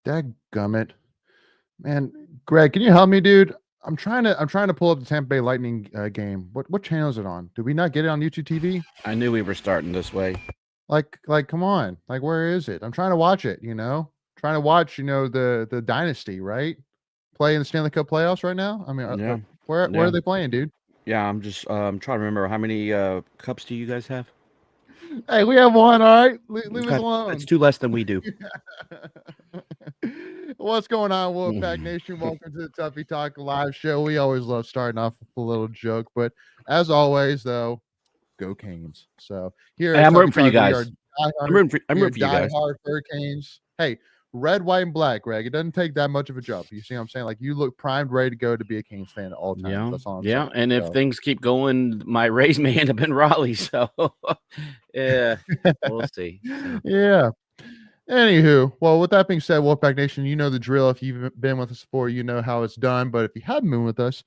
Dadgummit. Man, Greg, can you help me, dude? I'm trying to pull up the Tampa Bay Lightning game. What channel is it on? Did we not get it on YouTube TV? I knew we were starting this way. Like, come on. Like, where is it? I'm trying to watch it, Trying to watch, the Dynasty, right? Play in the Stanley Cup playoffs right now. I mean, Yeah. where Yeah. are they playing, dude? Yeah, I'm just trying to remember how many cups do you guys have? Hey, we have one, all right? Leave us Okay. That's alone. 2 less than we do. What's going on, Wolfpack Nation? Welcome to the Tuffy Talk live show. We always love starting off with a little joke, but as always, though, go Canes. So here Hey, at I'm rooting Tuffy for you Talk, we are guys. I'm diehard, rooting for you guys. Hurricanes. Hey, red, white, and black, Greg. It doesn't take that much of a jump. You see what I'm saying? Like, you look primed, ready to go to be a Canes fan at all times. Yeah. That's all I'm Yeah. saying. And if So, things keep going, my Rays may end up in Raleigh. So yeah, we'll see. So. yeah. Anywho, well, with that being said, Wolfpack Nation, you know the drill. If you've been with us before, you know how it's done. But if you haven't been with us,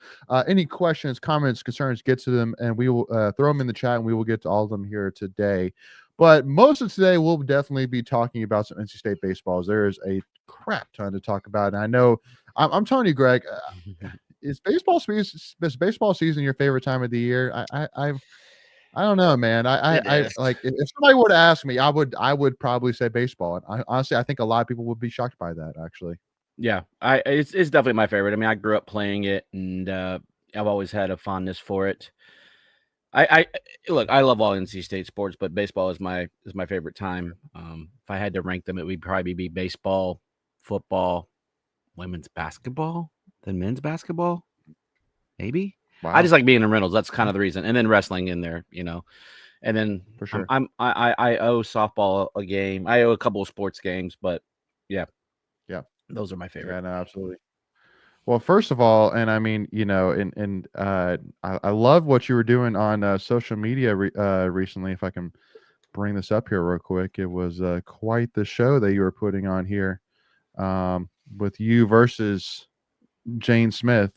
any questions, comments, concerns, get to them, and we will throw them in the chat, and we will get to all of them here today. But most of today, we'll definitely be talking about some NC State baseballs. There is a crap ton to talk about, and I know I'm telling you, Greg, is baseball season your favorite time of the year? I don't know, man. I like if somebody were to ask me, I would probably say baseball. And honestly, I think a lot of people would be shocked by that. Actually, Yeah, it's definitely my favorite. I mean, I grew up playing it, and I've always had a fondness for it. I look, I love all NC State sports, but baseball is my favorite time. If I had to rank them, it would probably be baseball, football, women's basketball, then men's basketball, maybe. wow, I just like being in Reynolds. That's kind of the reason, and then wrestling in there, And then for sure. I owe softball a game. I owe a couple of sports games, but yeah, those are my favorite. Yeah, no, absolutely. Well, first of all, and I mean, I love what you were doing on social media recently. If I can bring this up here real quick, it was quite the show that you were putting on here with you versus Jane Smith.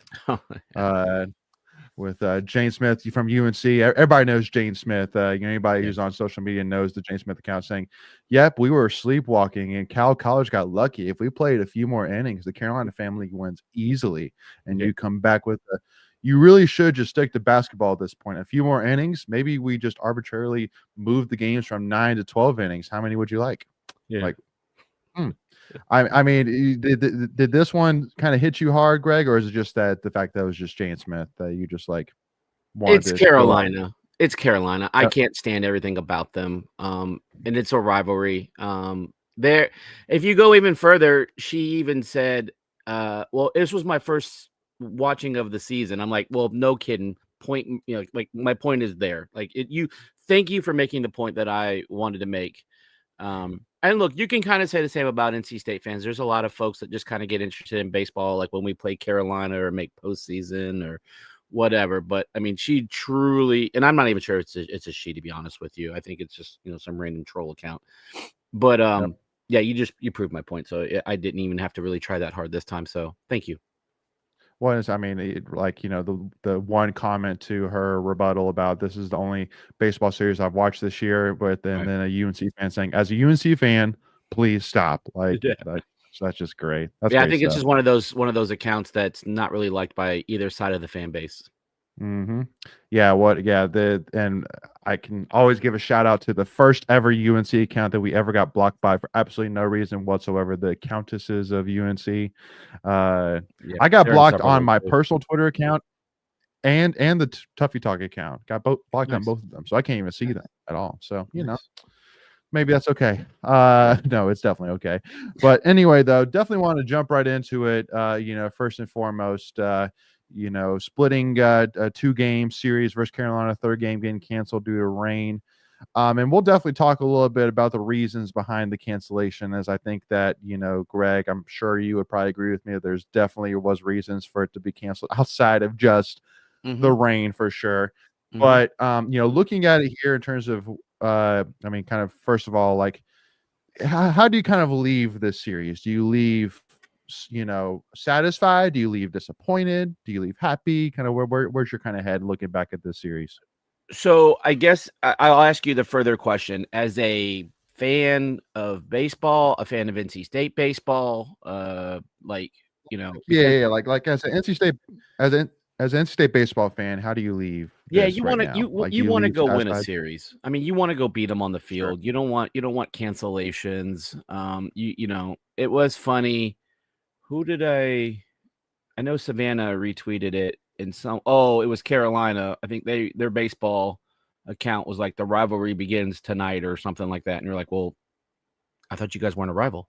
With Jane Smith from UNC. Everybody knows Jane Smith. Anybody who's on social media knows the Jane Smith account saying, yep, we were sleepwalking and Cal College got lucky. If we played a few more innings, the Carolina family wins easily. And you come back with you really should just stick to basketball at this point. A few more innings, maybe we just arbitrarily move the games from 9 to 12 innings. How many would you like? Yeah. I mean, did this one kind of hit you hard, Greg, or is it just that the fact that it was just Jane Smith that you just like wanted It's to Carolina. It's Carolina. Yep. I can't stand everything about them. And it's a rivalry. There, if you go even further, she even said, well, this was my first watching of the season. I'm like, well, no kidding. Point, like my point is there. Like thank you for making the point that I wanted to make. And look, you can kind of say the same about NC State fans. There's a lot of folks that just kind of get interested in baseball, like when we play Carolina or make postseason or whatever. But I mean, she truly, and I'm not even sure it's a she, to be honest with you. I think it's just some random troll account. But yeah, you proved my point. So I didn't even have to really try that hard this time. So thank you. Well, I mean, the one comment to her rebuttal about this is the only baseball series I've watched this year, but then a UNC fan saying, as a UNC fan, please stop. Like, so that's just great. That's I great think stuff. it's just one of those accounts that's not really liked by either side of the fan base. Mm-hmm. Yeah. And I can always give a shout out to the first ever UNC account that we ever got blocked by for absolutely no reason whatsoever. The Countesses of UNC. I got blocked on my personal Twitter account and the Tuffy Talk account. Got blocked on both of them, so I can't even see them at all. So maybe that's okay. No, it's definitely okay. But anyway, though, definitely want to jump right into it. First and foremost, splitting a 2-game series versus Carolina, third game getting canceled due to rain. And we'll definitely talk a little bit about the reasons behind the cancellation, as I think that, Greg, I'm sure you would probably agree with me that there's definitely was reasons for it to be canceled outside of just the rain for sure. But, looking at it here in terms of, kind of, first of all, like, how do you kind of leave this series? Do you leave, satisfied? Do you leave disappointed? Do you leave happy? Kind of where's your kind of head looking back at this series? So I guess I'll ask you the further question. As a fan of baseball, a fan of NC State baseball, like, Yeah, because like as an NC State as an NC State baseball fan, how do you leave yeah, this right now? Like, do you you want to leave go win a satisfied? series. I mean, you want to go beat them on the Sure. field. You don't want cancellations. It was funny. Who did I know Savannah retweeted it in some it was Carolina. I think their baseball account was like the rivalry begins tonight or something like that. And you're like, well, I thought you guys weren't a rival.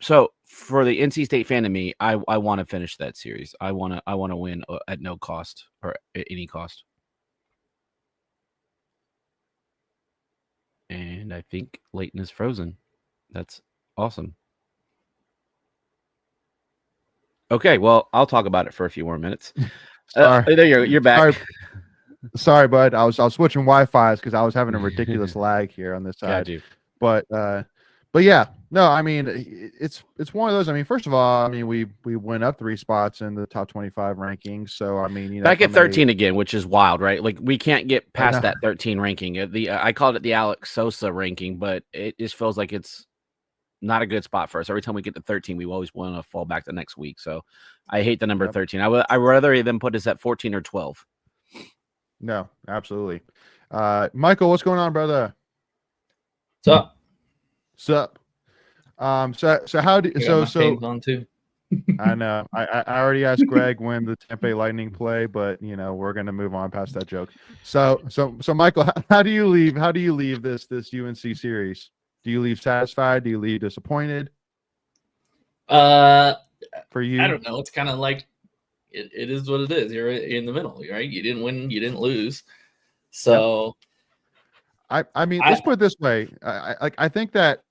So for the NC State fan of me, I want to finish that series. I want to win at no cost or at any cost. And I think Leighton is frozen. That's awesome. Okay, well, I'll talk about it for a few more minutes. Sorry. There you're back. Sorry, bud. I was switching Wi-Fi's because I was having a ridiculous lag here on this side. Got you. But yeah, no, I mean it's one of those. I mean, first of all, I mean we went up 3 spots in the top 25 rankings. So I mean, Back at 13 again, which is wild, right? Like we can't get past know. that 13 ranking. I called it the Alex Sosa ranking, but it just feels like it's not a good spot for us. Every time we get to 13, we always want to fall back the next week. So I hate the number 13. I would rather them put us at 14 or 12. No, absolutely. Michael, what's going on, brother? What's up? Sup? So how do so on too. I know I already asked Greg when the Tampa Bay Lightning play, but we're gonna move on past that joke. So Michael, how do you leave this UNC series? Do you leave satisfied? Do you leave disappointed? For you, I don't know. It's kind of like it is what it is. You're in the middle, right? You didn't win, you didn't lose. So I mean, let's put it this way. I think that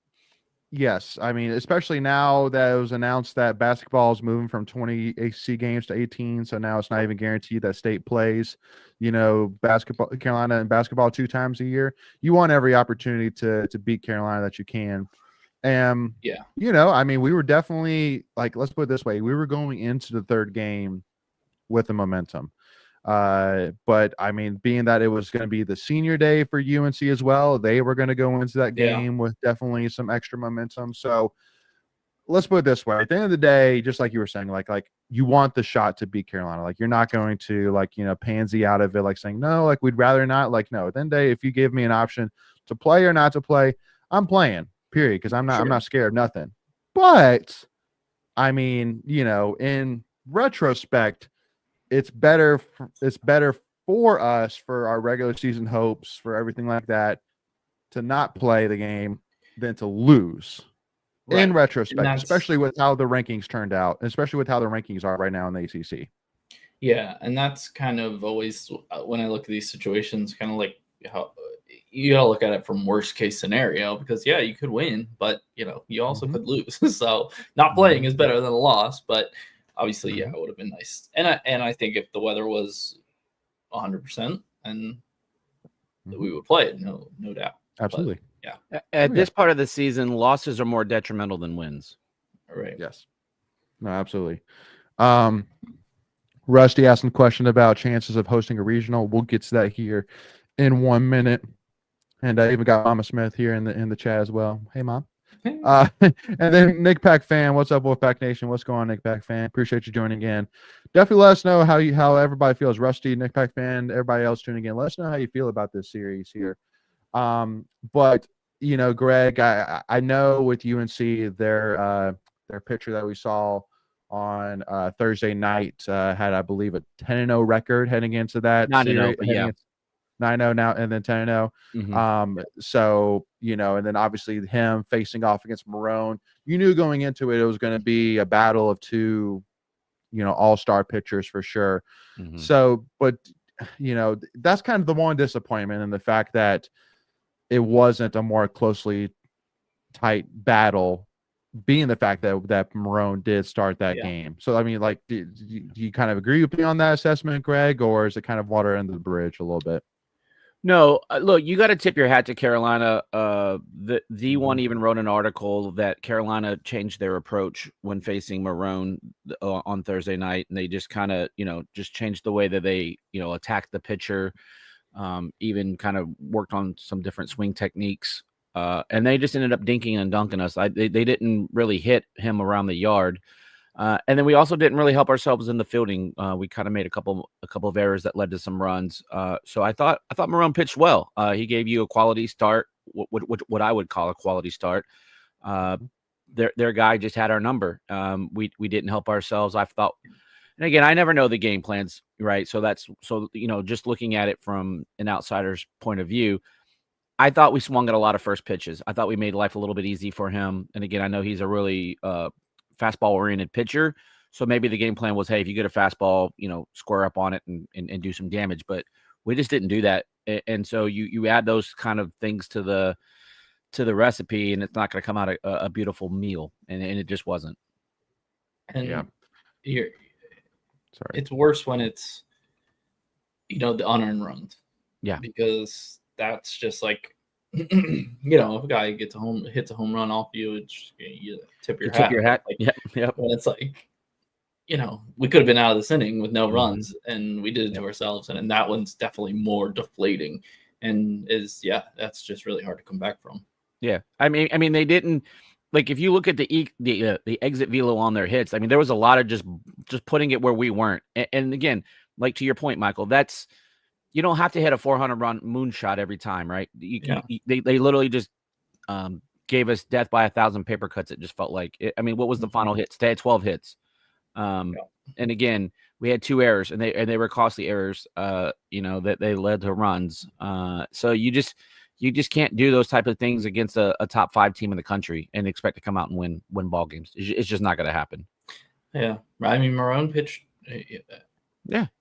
yes, I mean, especially now that it was announced that basketball is moving from 20 ACC games to 18, so now it's not even guaranteed that state plays. Basketball, Carolina and basketball 2 times a year. You want every opportunity to beat Carolina that you can. And yeah, I mean, we were definitely like, let's put it this way: we were going into the 3rd game with the momentum. But I mean, being that it was going to be the senior day for UNC as well, they were going to go into that game with definitely some extra momentum. So let's put it this way: at the end of the day, just like you were saying, like you want the shot to beat Carolina. Like you're not going to pansy out of it, like saying no, like we'd rather not. Like no, at the end of the day, if you give me an option to play or not to play, I'm playing. Period. Because I'm not scared of nothing. But I mean, in retrospect, it's better for us, for our regular season hopes, for everything like that, to not play the game than to lose. Right. In retrospect, especially with how the rankings turned out, especially with how the rankings are right now in the ACC. Yeah, and that's kind of always when I look at these situations, kind of like how you gotta look at it from worst case scenario, because you could win, but you also could lose. So not playing is better than a loss, but obviously, it would have been nice. And I think if the weather was 100%, and we would play it, no doubt. Absolutely. But, yeah. At this part of the season, losses are more detrimental than wins. Right. Yes. No, absolutely. Rusty asked a question about chances of hosting a regional. We'll get to that here in 1 minute. And I even got Mama Smith here in the chat as well. Hey, Mom. And then Nick Pack fan, what's up, Wolfpack Nation? What's going on, Nick Pack fan? Appreciate you joining in. Definitely let us know how everybody feels. Rusty, Nick Pack fan, everybody else tuning in. Let us know how you feel about this series here. But Greg, I know with UNC, their picture that we saw on Thursday night had, I believe, a 10-0 record heading into that series. 9-0 now, and then 10-0. So, and then obviously him facing off against Marone, you knew going into it was going to be a battle of 2, all-star pitchers for sure. So, but, that's kind of the one disappointment, in the fact that it wasn't a more closely tight battle, being the fact that Marone did start that game. So, I mean, like, do you kind of agree with me on that assessment, Greg, or is it kind of water under the bridge a little bit? No, look, you got to tip your hat to Carolina. The one even wrote an article that Carolina changed their approach when facing Marone on Thursday night, and they just kind of, just changed the way that they, attacked the pitcher. even kind of worked on some different swing techniques. And they just ended up dinking and dunking us. They didn't really hit him around the yard. And then we also didn't really help ourselves in the fielding. We kind of made a couple of errors that led to some runs. So I thought Marone pitched well. He gave you a quality start, what I would call a quality start. Their guy just had our number. We didn't help ourselves. I thought, and again, I never know the game plans, right? So just looking at it from an outsider's point of view, I thought we swung at a lot of first pitches. I thought we made life a little bit easy for him. And again, I know he's a really fastball-oriented pitcher. So maybe the game plan was, hey, if you get a fastball, square up on it and do some damage. But we just didn't do that. And so you add those kind of things to the recipe, and it's not going to come out a beautiful meal. And it just wasn't. And it's worse when it's, the unearned runs. Yeah. Because that's just like, if a guy hits a home run off you, you tip your hat. Like, yep. When it's like, we could have been out of this inning with no runs, and we did it to ourselves. And that one's definitely more deflating, and that's just really hard to come back from. Yeah, I mean, they didn't, like, if you look at the exit velo on their hits, I mean, there was a lot of just putting it where we weren't. And again, like to your point, Michael, you don't have to hit a 400-run moonshot every time, right? They literally just gave us death by 1,000 paper cuts. It just felt like it. I mean, what was the final hits? They had 12 hits. And again, we had 2 errors, and they were costly errors. That they led to runs. So you just can't do those type of things against a top 5 team in the country and expect to come out and win ball games. It's just not going to happen. Yeah, I mean, Marone pitched.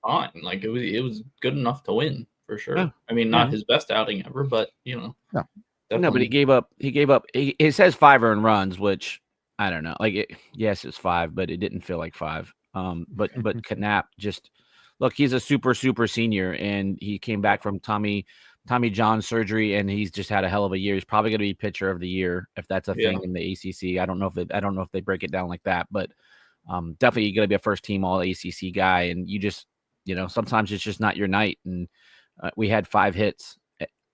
Fine. Like it was good enough to win for sure. Yeah. I mean, not his best outing ever, but No, but he gave up. It says 5 earned runs, which I don't know. Like yes, it's 5, but it didn't feel like 5. But Knapp just look. He's a super senior, and he came back from Tommy John surgery, and he's just had a hell of a year. He's probably going to be pitcher of the year if that's a thing in the ACC. I don't know if they break it down like that, but definitely going to be a first team all ACC guy. And you just, sometimes it's just not your night. And we had 5 hits,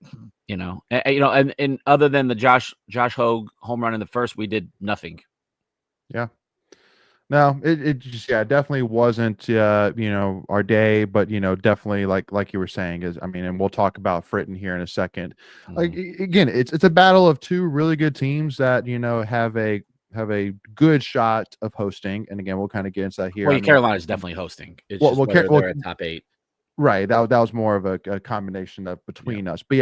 and other than the Josh Hogue home run in the first, we did nothing. Yeah. No, it just, definitely wasn't, our day, but, definitely like you were saying and we'll talk about Fritton here in a second. Mm-hmm. Like, again, it's a battle of 2 really good teams that, have a good shot of hosting. And again, we'll kind of get into that here. Well, Carolina is definitely hosting. It's they're at top 8. Right. That was more of a combination of between us. But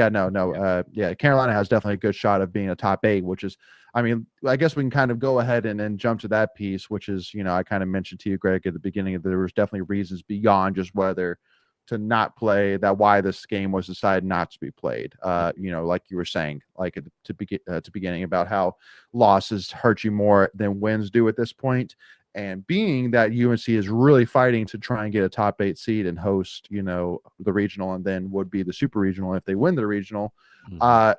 Carolina has definitely a good shot of being a top 8, which is, I guess we can kind of go ahead and then jump to that piece, which is, I kind of mentioned to you, Greg, at the beginning that there was definitely reasons beyond just whether to not play, that why this game was decided not to be played. Like you were saying, like to beginning about how losses hurt you more than wins do at this point. And being that UNC is really fighting to try and get a top 8 seed and host, the regional, and then would be the super regional if they win the regional. A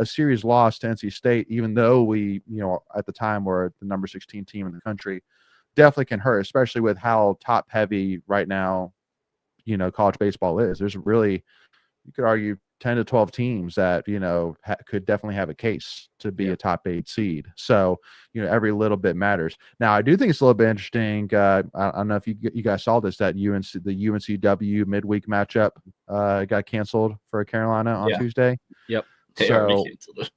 series loss to NC State, even though we, at the time were the number 16 team in the country, definitely can hurt, especially with how top heavy right now, college baseball is. There's really, you could argue 10 to 12 teams that, could definitely have a case to be a top 8 seed. So, every little bit matters. Now, I do think it's a little bit interesting. I don't know if you guys saw this, that the UNCW midweek matchup got canceled for Carolina on Tuesday. Yep. They already canceled it.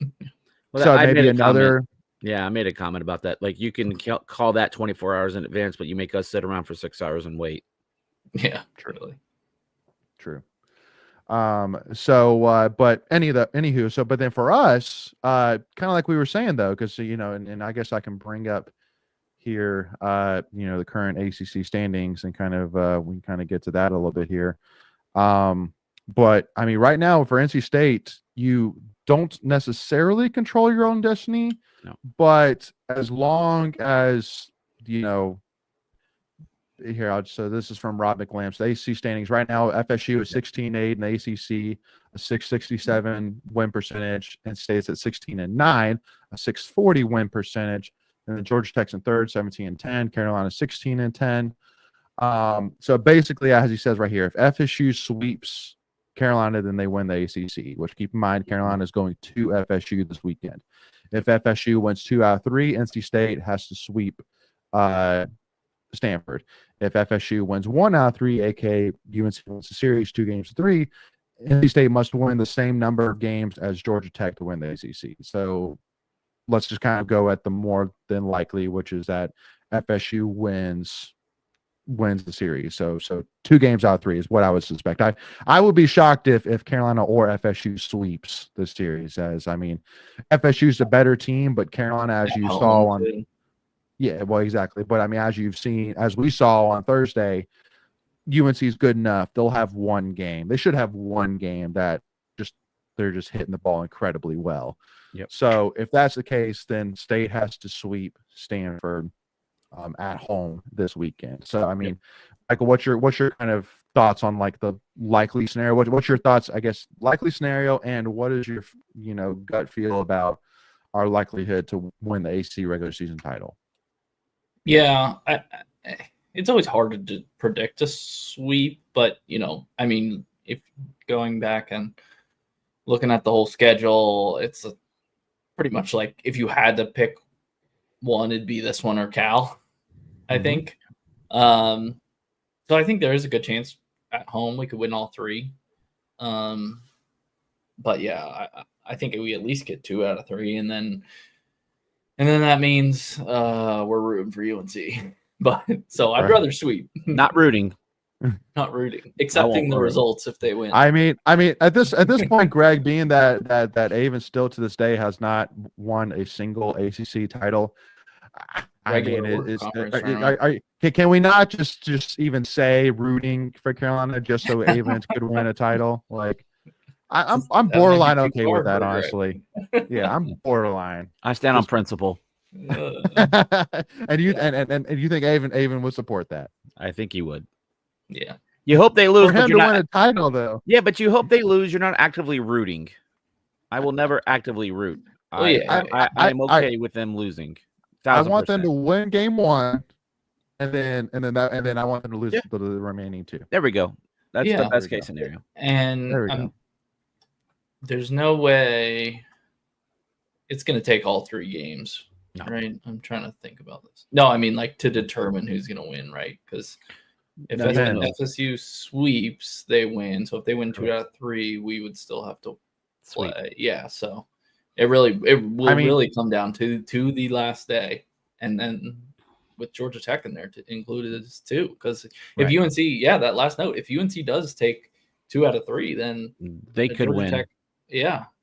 Well, so maybe another. Yeah, I made a comment about that. Like, you can call that 24 hours in advance, but you make us sit around for 6 hours and wait. Yeah, truly. True. But but then for us, kind of like we were saying though, because and I guess I can bring up here, the current ACC standings and kind of we can kind of get to that a little bit here. But right now for NC State, you don't necessarily control your own destiny, but as long as so this is from Rob McLamp. The ACC standings right now: FSU is 16-8 in the ACC, a 667 win percentage, and State's at 16-9, a 640 win percentage. And then Georgia Tech's in third, 17-10. Carolina 16-10. So basically, as he says right here, if FSU sweeps Carolina, then they win the ACC. Which keep in mind, Carolina is going to FSU this weekend. If FSU wins 2 out of 3, NC State has to sweep Stanford. If FSU wins 1 out of 3, aka UNC wins the series 2-3, NC State must win the same number of games as Georgia Tech to win the ACC. So let's just kind of go at the more than likely, which is that FSU wins the series. So 2 games out of 3 is what I would suspect. I would be shocked if Carolina or FSU sweeps the series. As I mean, FSU's a better team, but Carolina, as you saw on, yeah, well, exactly. But I mean, as we saw on Thursday, UNC is good enough. They'll have one game. They should have one game that they're just hitting the ball incredibly well. Yep. So if that's the case, then State has to sweep Stanford at home this weekend. So I mean, Michael, what's your kind of thoughts on like the likely scenario? What's your thoughts, I guess, likely scenario, and what is your gut feel about our likelihood to win the ACC regular season title? Yeah, it's always hard to predict a sweep, but I mean, if going back and looking at the whole schedule, it's pretty much like if you had to pick one, it'd be this one or Cal, I think. So I think there is a good chance at home we could win all 3. But yeah, I think we at least get 2 out of 3, and then that means we're rooting for UNC. But so I'd rather sweep. Not rooting. Not rooting. Accepting the results if they win. I mean at this point, Greg, being that Avon still to this day has not won a single ACC title. I mean, can we not just even say rooting for Carolina just so Avon could win a title? Like, I'm borderline okay with that, honestly. Yeah, I'm borderline. I stand on principle. And you think Avon would support that? I think he would. Yeah. You hope they lose. For him to win a title, though. Yeah, but you hope they lose. You're not actively rooting. I will never actively root. I'm okay with them losing. 1000%. I want them to win game 1, and then I want them to lose the remaining 2. There we go. That's the best case scenario. And there's no way it's going to take all 3 games. No. Right? I'm trying to think about this. No, I mean, like, to determine who's going to win, right? Because if FSU sweeps, they win. So if they win 2 out of 3, we would still have to play. Sweep. Yeah, so it will really come down to the last day, and then with Georgia Tech in there included too. Because if UNC, that last note, if UNC does take 2 out of 3, then they could Georgia win. Tech,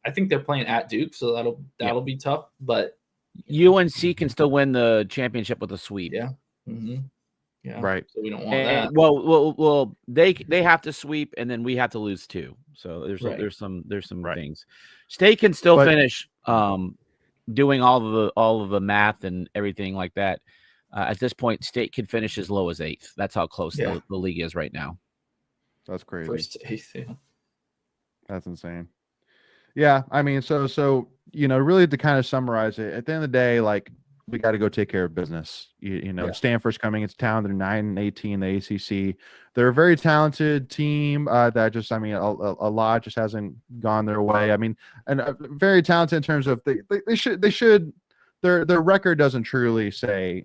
I think they're playing at Duke, so that'll be tough. But UNC can still win the championship with a sweep. Yeah. Mm-hmm. Yeah. Right. So we don't want that. Well, they have to sweep, and then we have to lose 2. So there's some things. State can still finish doing all of the math and everything like that. At this point, State could finish as low as 8th. That's how close the league is right now. That's crazy. First to 8th, yeah. That's insane. Yeah, I mean, so really to kind of summarize it, at the end of the day, like, we got to go take care of business. Stanford's coming into town. They're 9-18 in the ACC. They're a very talented team that just, I mean, a lot just hasn't gone their way. I mean, and very talented in terms of they should their record doesn't truly say,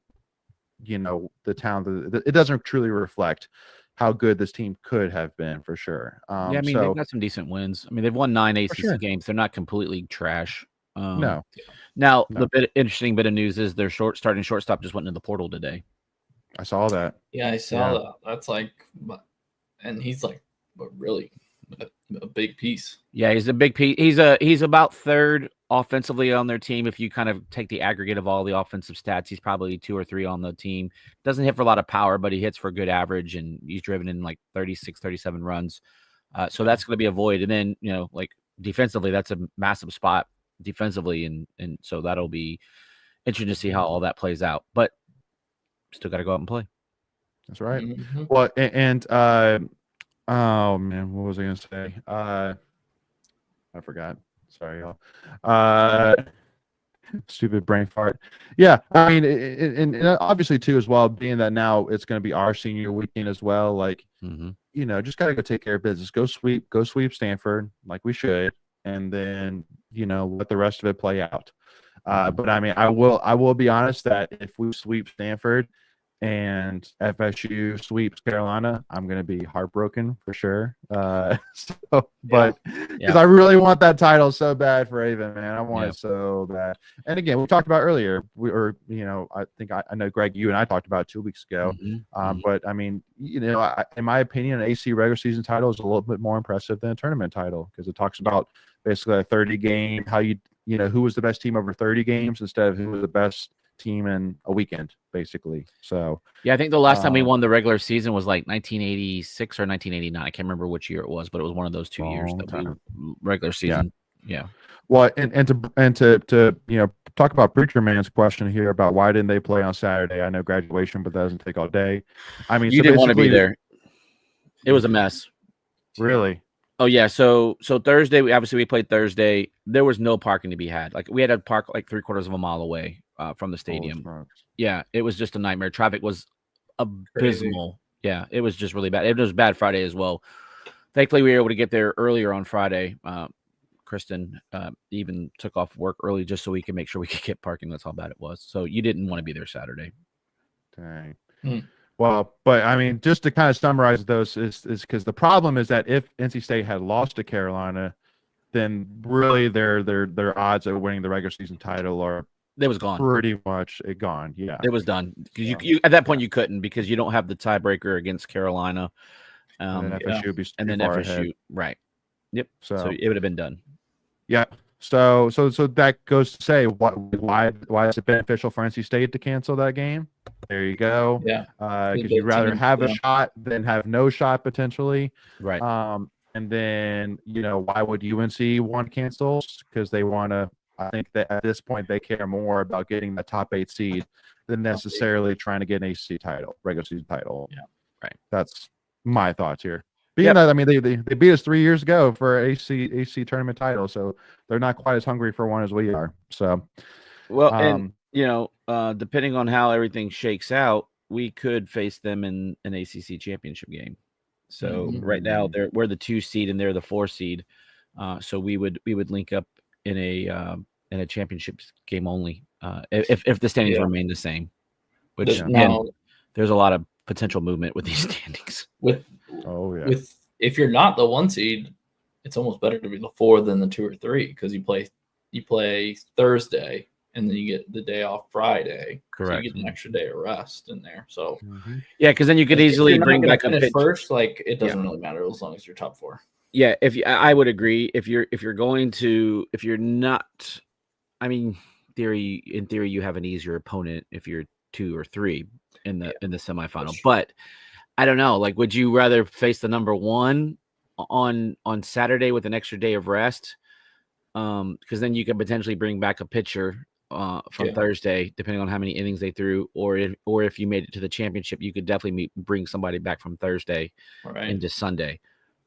the talent. It doesn't truly reflect how good this team could have been, for sure. I mean, they've got some decent wins. I mean, they've won 9 ACC games. They're not completely trash. No. Now, the interesting bit of news is their starting shortstop just went into the portal today. I saw that. Yeah, I saw that. That's like, and he's like really a big piece. Yeah, he's a big piece. He's about 3rd offensively on their team. If you kind of take the aggregate of all the offensive stats, he's probably 2 or 3 on the team. Doesn't hit for a lot of power, but he hits for a good average, and he's driven in like 36, 37 runs. So that's going to be a void. And then, like defensively, that's a massive spot defensively, and so that'll be interesting to see how all that plays out. But still got to go out and play. That's right. Mm-hmm. Well, and oh man, what was I gonna say? I forgot. Sorry, y'all. Stupid brain fart. Yeah, I mean, and obviously too as well, being that now it's going to be our senior weekend as well. Like, just got to go take care of business. Go sweep Stanford like we should, and then let the rest of it play out. But I mean, I will be honest that if we sweep Stanford and FSU sweeps Carolina, I'm going to be heartbroken for sure. But because I really want that title so bad for Avon, man, I want it so bad. And again, we talked about earlier, I think I know Greg, you and I talked about it 2 weeks ago. But I mean, in my opinion, an AC regular season title is a little bit more impressive than a tournament title because it talks about basically a 30 game, how who was the best team over 30 games instead of who was the best team in a weekend, basically. So I think the last time we won the regular season was like 1986 or 1989. I can't remember which year it was, but it was one of those 2 years that we regular season. Yeah. Well, and to talk about Preacher Man's question here about why didn't they play on Saturday? I know graduation, but that doesn't take all day. I mean, you didn't want to be there. It was a mess. Really? Oh yeah, so Thursday, we played Thursday. There was no parking to be had. Like we had to park like 3/4 of a mile away from the stadium. Yeah, it was just a nightmare. Traffic was abysmal. Crazy. Yeah, it was just really bad. It was bad Friday as well. Thankfully, we were able to get there earlier on Friday. Kristen even took off work early just so we could make sure we could get parking. That's how bad it was. So you didn't want to be there Saturday. Dang. Well, but I mean, just to kind of summarize those is because the problem is that if NC State had lost to Carolina, then really their odds of winning the regular season title are gone. Pretty much gone. Yeah, it was done because you at that point you couldn't because you don't have the tiebreaker against Carolina, and then FSU would be FSU ahead. Right. Yep. So it would have been done. Yeah. So that goes to say why is it beneficial for NC State to cancel that game? There you go. Yeah. Because you'd rather have a shot than have no shot potentially. Right. And then why would UNC want cancels? Because they want to. I think that at this point they care more about getting the top 8 seed than necessarily trying to get an ACC title, regular season title. Yeah. Right. That's my thoughts here. Being that, I mean, they beat us 3 years ago for AC tournament title, so they're not quite as hungry for one as we are. So, well, and depending on how everything shakes out, we could face them in an ACC championship game. So right now we're the 2 seed and they're the 4 seed. So we would link up in a championship game only if the standings remain the same. Which again, there's a lot of potential movement with these standings. With if you're not the 1 seed, it's almost better to be the 4 than the 2 or 3 because you play Thursday and then you get the day off Friday. Correct. So you get an extra day of rest in there. So because then you could easily bring back a pitch first. Like it doesn't really matter as long as you're top 4. Yeah, I would agree. If you're not, I mean, in theory, you have an easier opponent if you're 2 or 3 in the semifinal. But I don't know. Like, would you rather face the number 1 on Saturday with an extra day of rest? Because then you could potentially bring back a pitcher from Thursday, depending on how many innings they threw, or if you made it to the championship, you could definitely bring somebody back from Thursday into Sunday.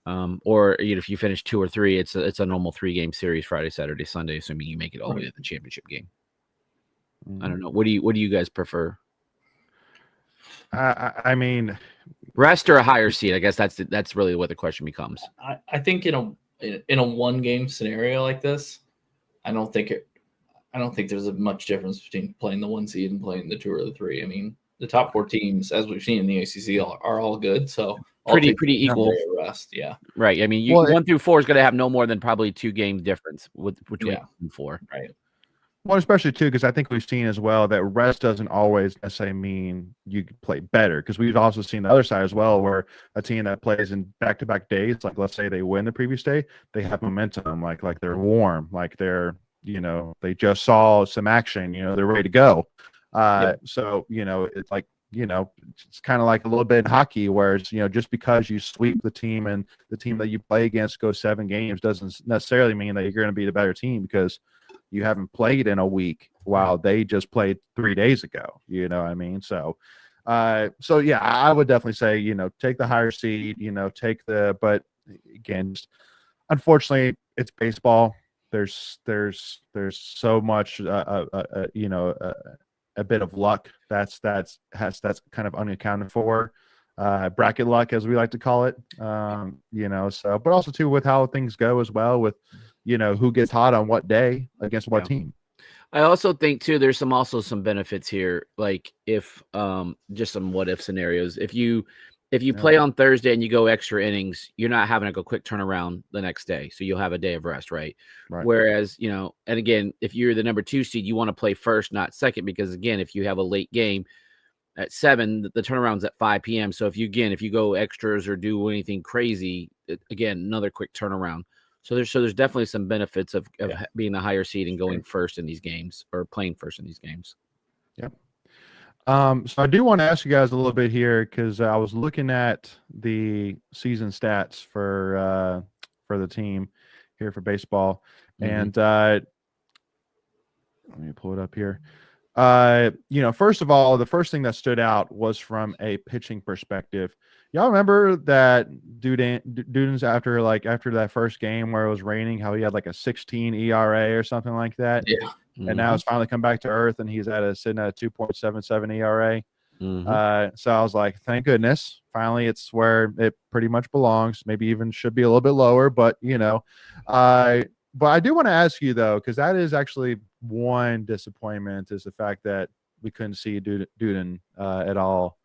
Or if you finish 2 or 3, it's a normal 3-game series, Friday, Saturday, Sunday, assuming you make it all the way to the championship game. I don't know. What do you guys prefer? I mean, rest or a higher seed? I guess that's really what the question becomes. I think in a 1-game scenario like this, I don't think there's a much difference between playing the 1 seed and playing the 2 or the 3. I mean, the top 4 teams, as we've seen in the ACC, are all good. So pretty equal. Rest, yeah. Right. I mean, 1 through 4 is going to have no more than probably 2 game difference between 1 and 4. Right. Well, especially too, because I think we've seen as well that rest doesn't always necessarily mean you play better. Because we've also seen the other side as well, where a team that plays in back-to-back days, like let's say they win the previous day, they have momentum, like they're warm, like they're they just saw some action, they're ready to go. So it's like it's kind of like a little bit in hockey, where it's just because you sweep the team and the team that you play against goes 7 games doesn't necessarily mean that you're going to be the better team because you haven't played in a week while they just played 3 days ago. You know what I mean? So yeah, I would definitely say, take the higher seed, but again, unfortunately it's baseball. There's so much, a bit of luck that's kind of unaccounted for. bracket luck, as we like to call it. So, but also too with how things go as well with, who gets hot on what day against what team. I also think too, there's also some benefits here. Like if just some what if scenarios. If you play on Thursday and you go extra innings, you're not having to go quick turnaround the next day. So you'll have a day of rest, right? Whereas, and again, if you're the number 2 seed, you want to play first, not second, because again, if you have a late game at 7, the turnaround's at 5 p.m. So if you go extras or do anything crazy, again, another quick turnaround. So there's definitely some benefits of being the higher seed and going first in these games, or playing first in these games. Yep. So I do want to ask you guys a little bit here, because I was looking at the season stats for the team here for baseball, and let me pull it up here. First of all, the first thing that stood out was from a pitching perspective. Y'all remember that Duden's after that first game where it was raining, how he had like a 16 ERA or something like that? Yeah. And now it's finally come back to earth, and he's sitting at a 2.77 ERA. So I was like, thank goodness. Finally, it's where it pretty much belongs. Maybe even should be a little bit lower, but but I do want to ask you though, because that is actually one disappointment, is the fact that we couldn't see Duden at all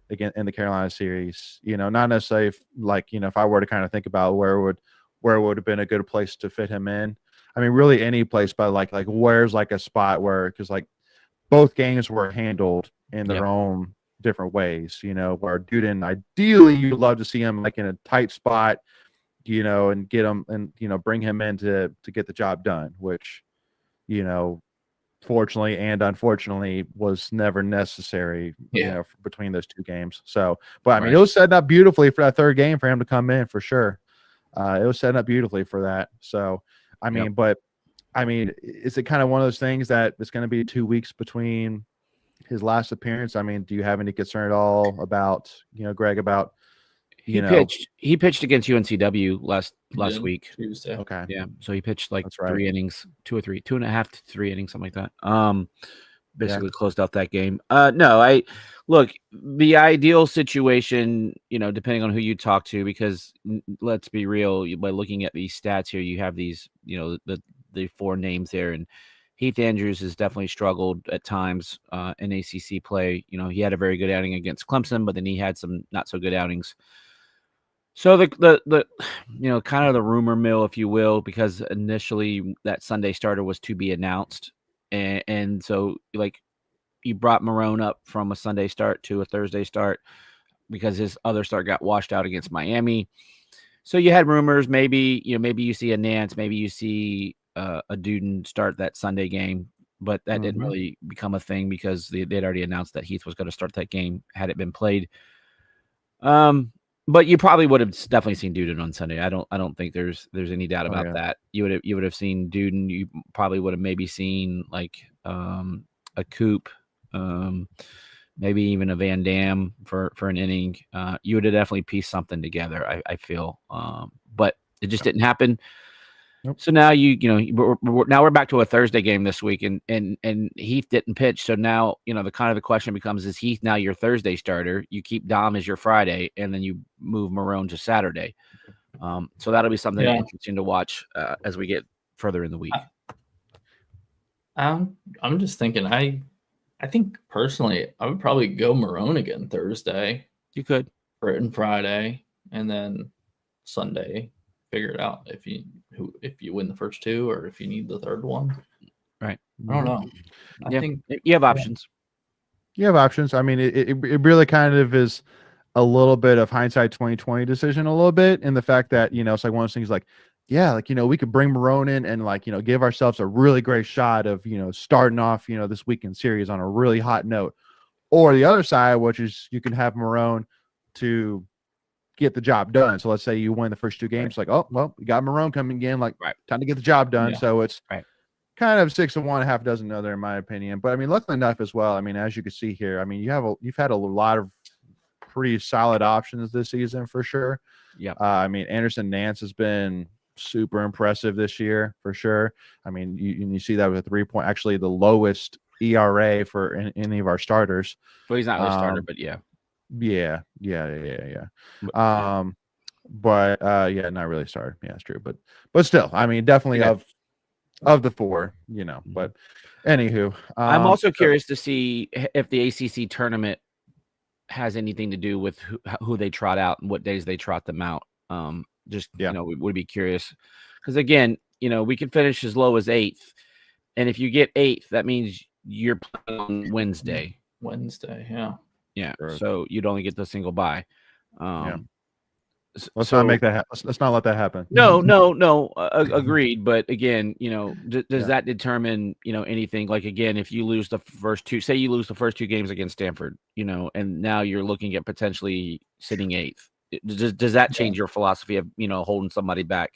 again in the Carolina series. Not necessarily if I were to kind of think about where it would have been a good place to fit him in. I mean, really any place, but like where's like a spot where, because like both games were handled in their own different ways. Where Duden, ideally, you'd love to see him like in a tight spot, and get him and bring him in to get the job done, which fortunately and unfortunately was never necessary between those two games. So, but I mean, it was setting up beautifully for that third game for him to come in, for sure. It was setting up beautifully for that. So I mean, but I mean, is it kind of one of those things that it's going to be 2 weeks between his last appearance? I mean, do you have any concern at all about, Greg, about He pitched against UNCW last week. Tuesday. Okay. Yeah. So he pitched like 3 innings, 2.5 to 3 innings, something like that. Basically closed out that game. No, look, the ideal situation, depending on who you talk to, because let's be real, by looking at these stats here, you have these, the 4 names there, and Heath Andrews has definitely struggled at times in ACC play. He had a very good outing against Clemson, but then he had some not so good outings. So the kind of the rumor mill, if you will, because initially that Sunday starter was to be announced, and so like you brought Marone up from a Sunday start to a Thursday start because his other start got washed out against Miami. So you had rumors, maybe you see a Nance, maybe you see a Duden start that Sunday game, but that didn't really become a thing because they'd already announced that Heath was going to start that game had it been played. But you probably would have definitely seen Duden on Sunday. I don't think there's any doubt about that. You would have seen Duden. You probably would have maybe seen like a Coop, maybe even a Van Dam for an inning. You would have definitely pieced something together. I feel, but it just didn't happen. Nope. So now we're back to a Thursday game this week, and Heath didn't pitch. So now the question becomes: is Heath now your Thursday starter? You keep Dom as your Friday, and then you move Marone to Saturday. So that'll be something interesting to watch as we get further in the week. I'm just thinking. I think personally, I would probably go Marone again Thursday. You could and Friday, and then Sunday figure it out if you win the first 2 or if you need the third one. Right. I don't know. I think you have options. You have options. I mean, it really kind of is a little bit of hindsight 2020 decision, a little bit, in the fact that it's like one of those things like, we could bring Marone in and give ourselves a really great shot of starting off this weekend series on a really hot note, or the other side, which is you can have Marone to get the job done. So let's say you win the first 2 games, like, oh well, we got Marone coming again, time to get the job done. So it's kind of 6 of one, half dozen other, in my opinion. But I mean, luckily enough as well, I mean, as you can see here, I mean, you've had a lot of pretty solid options this season for sure. Yeah. I mean, Anderson Nance has been super impressive this year for sure. I mean, you see that with a 3 point, actually the lowest ERA for any of our starters. Well, he's not really a starter, but yeah. Yeah. But yeah, not really. Sorry. Yeah, it's true. But still, I mean, definitely Yeah. of the four, you know. But anywho, I'm also curious to see if the ACC tournament has anything to do with who they trot out and what days they trot them out. You know, we would be curious because again, you know, we could finish as low as 8th, and if you get 8th, that means you're playing on Wednesday. Yeah. Sure. So you'd only get the single bye. Let's not make that. Let's not let that happen. No. Agreed. But again, you know, does that determine, you know, anything? Like again, if you lose the first two, say you lose the first 2 games against Stanford, you know, and now you're looking at potentially sitting 8th. Does that change your philosophy of, you know, holding somebody back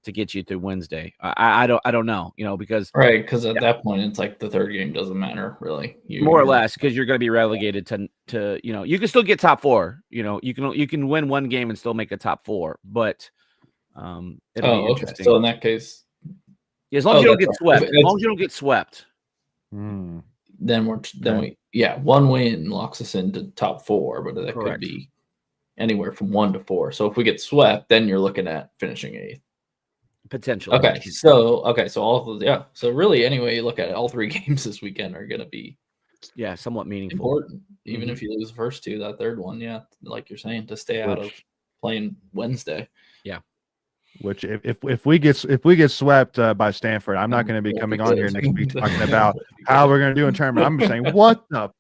to get you through Wednesday? I don't know, you know, because because at that point it's like the 3rd game doesn't matter really, more or less, because you're going to be relegated to you know, you can still get top 4, you know, you can win 1 game and still make a top 4, but it'll be interesting. So in that case, as long as you don't get swept, as long as you don't get swept, then we 1 win locks us into top 4, but that could be anywhere from 1 to 4. So if we get swept, then you're looking at finishing 8th. Potentially. Okay, so all of so really, anyway, you look at it, all 3 games this weekend are going to be somewhat meaningful, important. Even if you lose the first 2, that 3rd one, like you're saying, to stay out of playing Wednesday. Yeah. Which if we get swept by Stanford, I'm not going to be coming on here next week talking about how we're going to do in tournament. I'm saying what the.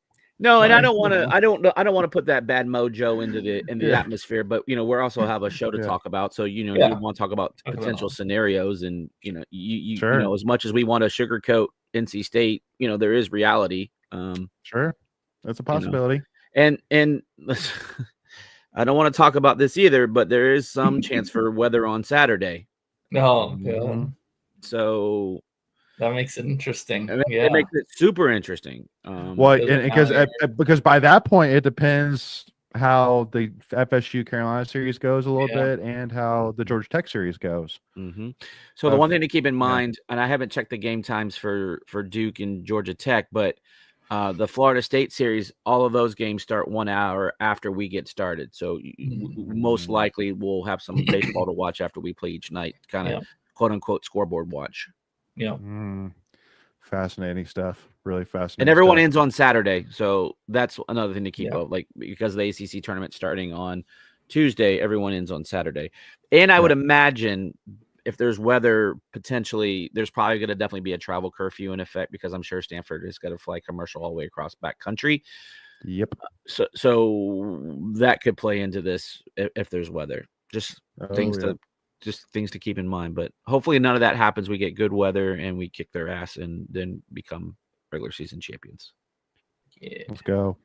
No, and I don't want to put that bad mojo into the atmosphere, but you know, we're also have a show to talk about. So, you know, you want to talk about potential scenarios, and you know, you know, as much as we want to sugarcoat NC State, you know, there is reality. Sure. That's a possibility. You know, and I don't want to talk about this either, but there is some chance for weather on Saturday. Oh, God. So that makes it interesting. It makes it super interesting. Because by that point, it depends how the FSU Carolina series goes a little bit and how the Georgia Tech series goes. So the one thing to keep in mind, and I haven't checked the game times for Duke and Georgia Tech, but the Florida State series, all of those games start 1 hour after we get started. So most likely we'll have some baseball to watch after we play each night, kind of quote unquote scoreboard watch. Yeah. Fascinating stuff. Really fascinating. And everyone ends on Saturday. So that's another thing to keep up. Like, because the ACC tournament starting on Tuesday, everyone ends on Saturday. And I would imagine if there's weather, potentially, there's probably going to definitely be a travel curfew in effect, because I'm sure Stanford is going to fly commercial all the way across backcountry. Yep. So that could play into this if there's weather. Just things to keep in mind. But hopefully none of that happens. We get good weather and we kick their ass and then become regular season champions. Yeah. Let's go.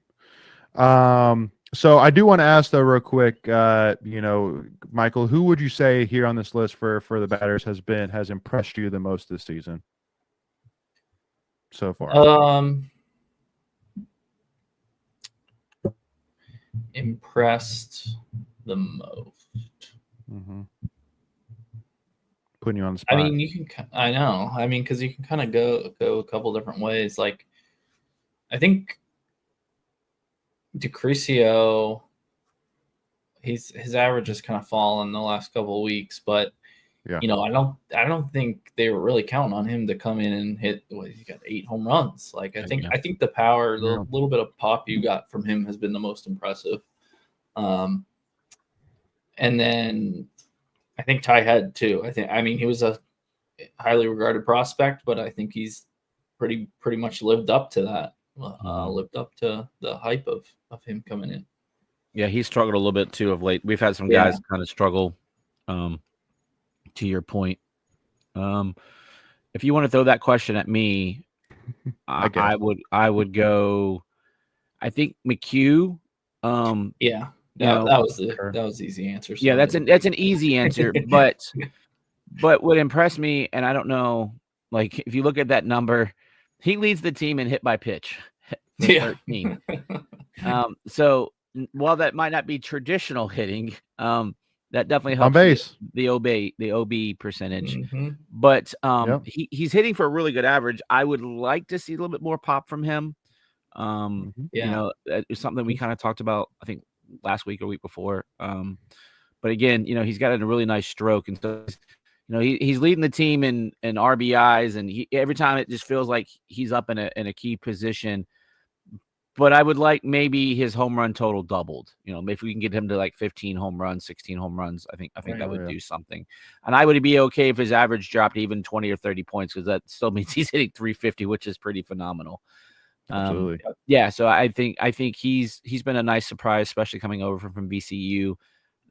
So I do want to ask though real quick, you know, Michael, who would you say here on this list for the batters has impressed you the most this season so far? Impressed the most. Putting you on the spot. I mean, I know. I mean, because you can kind of go a couple different ways. Like, I think DeCrisio, his average has kind of fallen the last couple of weeks, but you know, I don't think they were really counting on him to come in and hit. He got 8 home runs. Like, I think the power, the little bit of pop you got from him has been the most impressive. And then I think Ty Head too. I mean, he was a highly regarded prospect, but I think he's pretty much lived up to that. Lived up to the hype of him coming in. Yeah, he struggled a little bit too of late. We've had some guys kind of struggle. To your point, if you want to throw that question at me, I would go. I think McHugh. That was the easy answer. So that's an easy answer, but what impressed me, and I don't know, like if you look at that number, he leads the team in hit by pitch. 13. So while that might not be traditional hitting, that definitely helps on base. The OB percentage. But he's hitting for a really good average. I would like to see a little bit more pop from him. You know, it's something we kind of talked about, I think, last week or week before. But again, he's got a really nice stroke, and so he's leading the team in RBIs, and every time it just feels like he's up in a key position. But I would like maybe his home run total doubled. If we can get him to like 15 home runs, 16 home runs, I think that would do something. And I would be okay if his average dropped even 20 or 30 points, because that still means he's hitting 350, which is pretty phenomenal. Absolutely. Yeah. So I think he's been a nice surprise, especially coming over from VCU.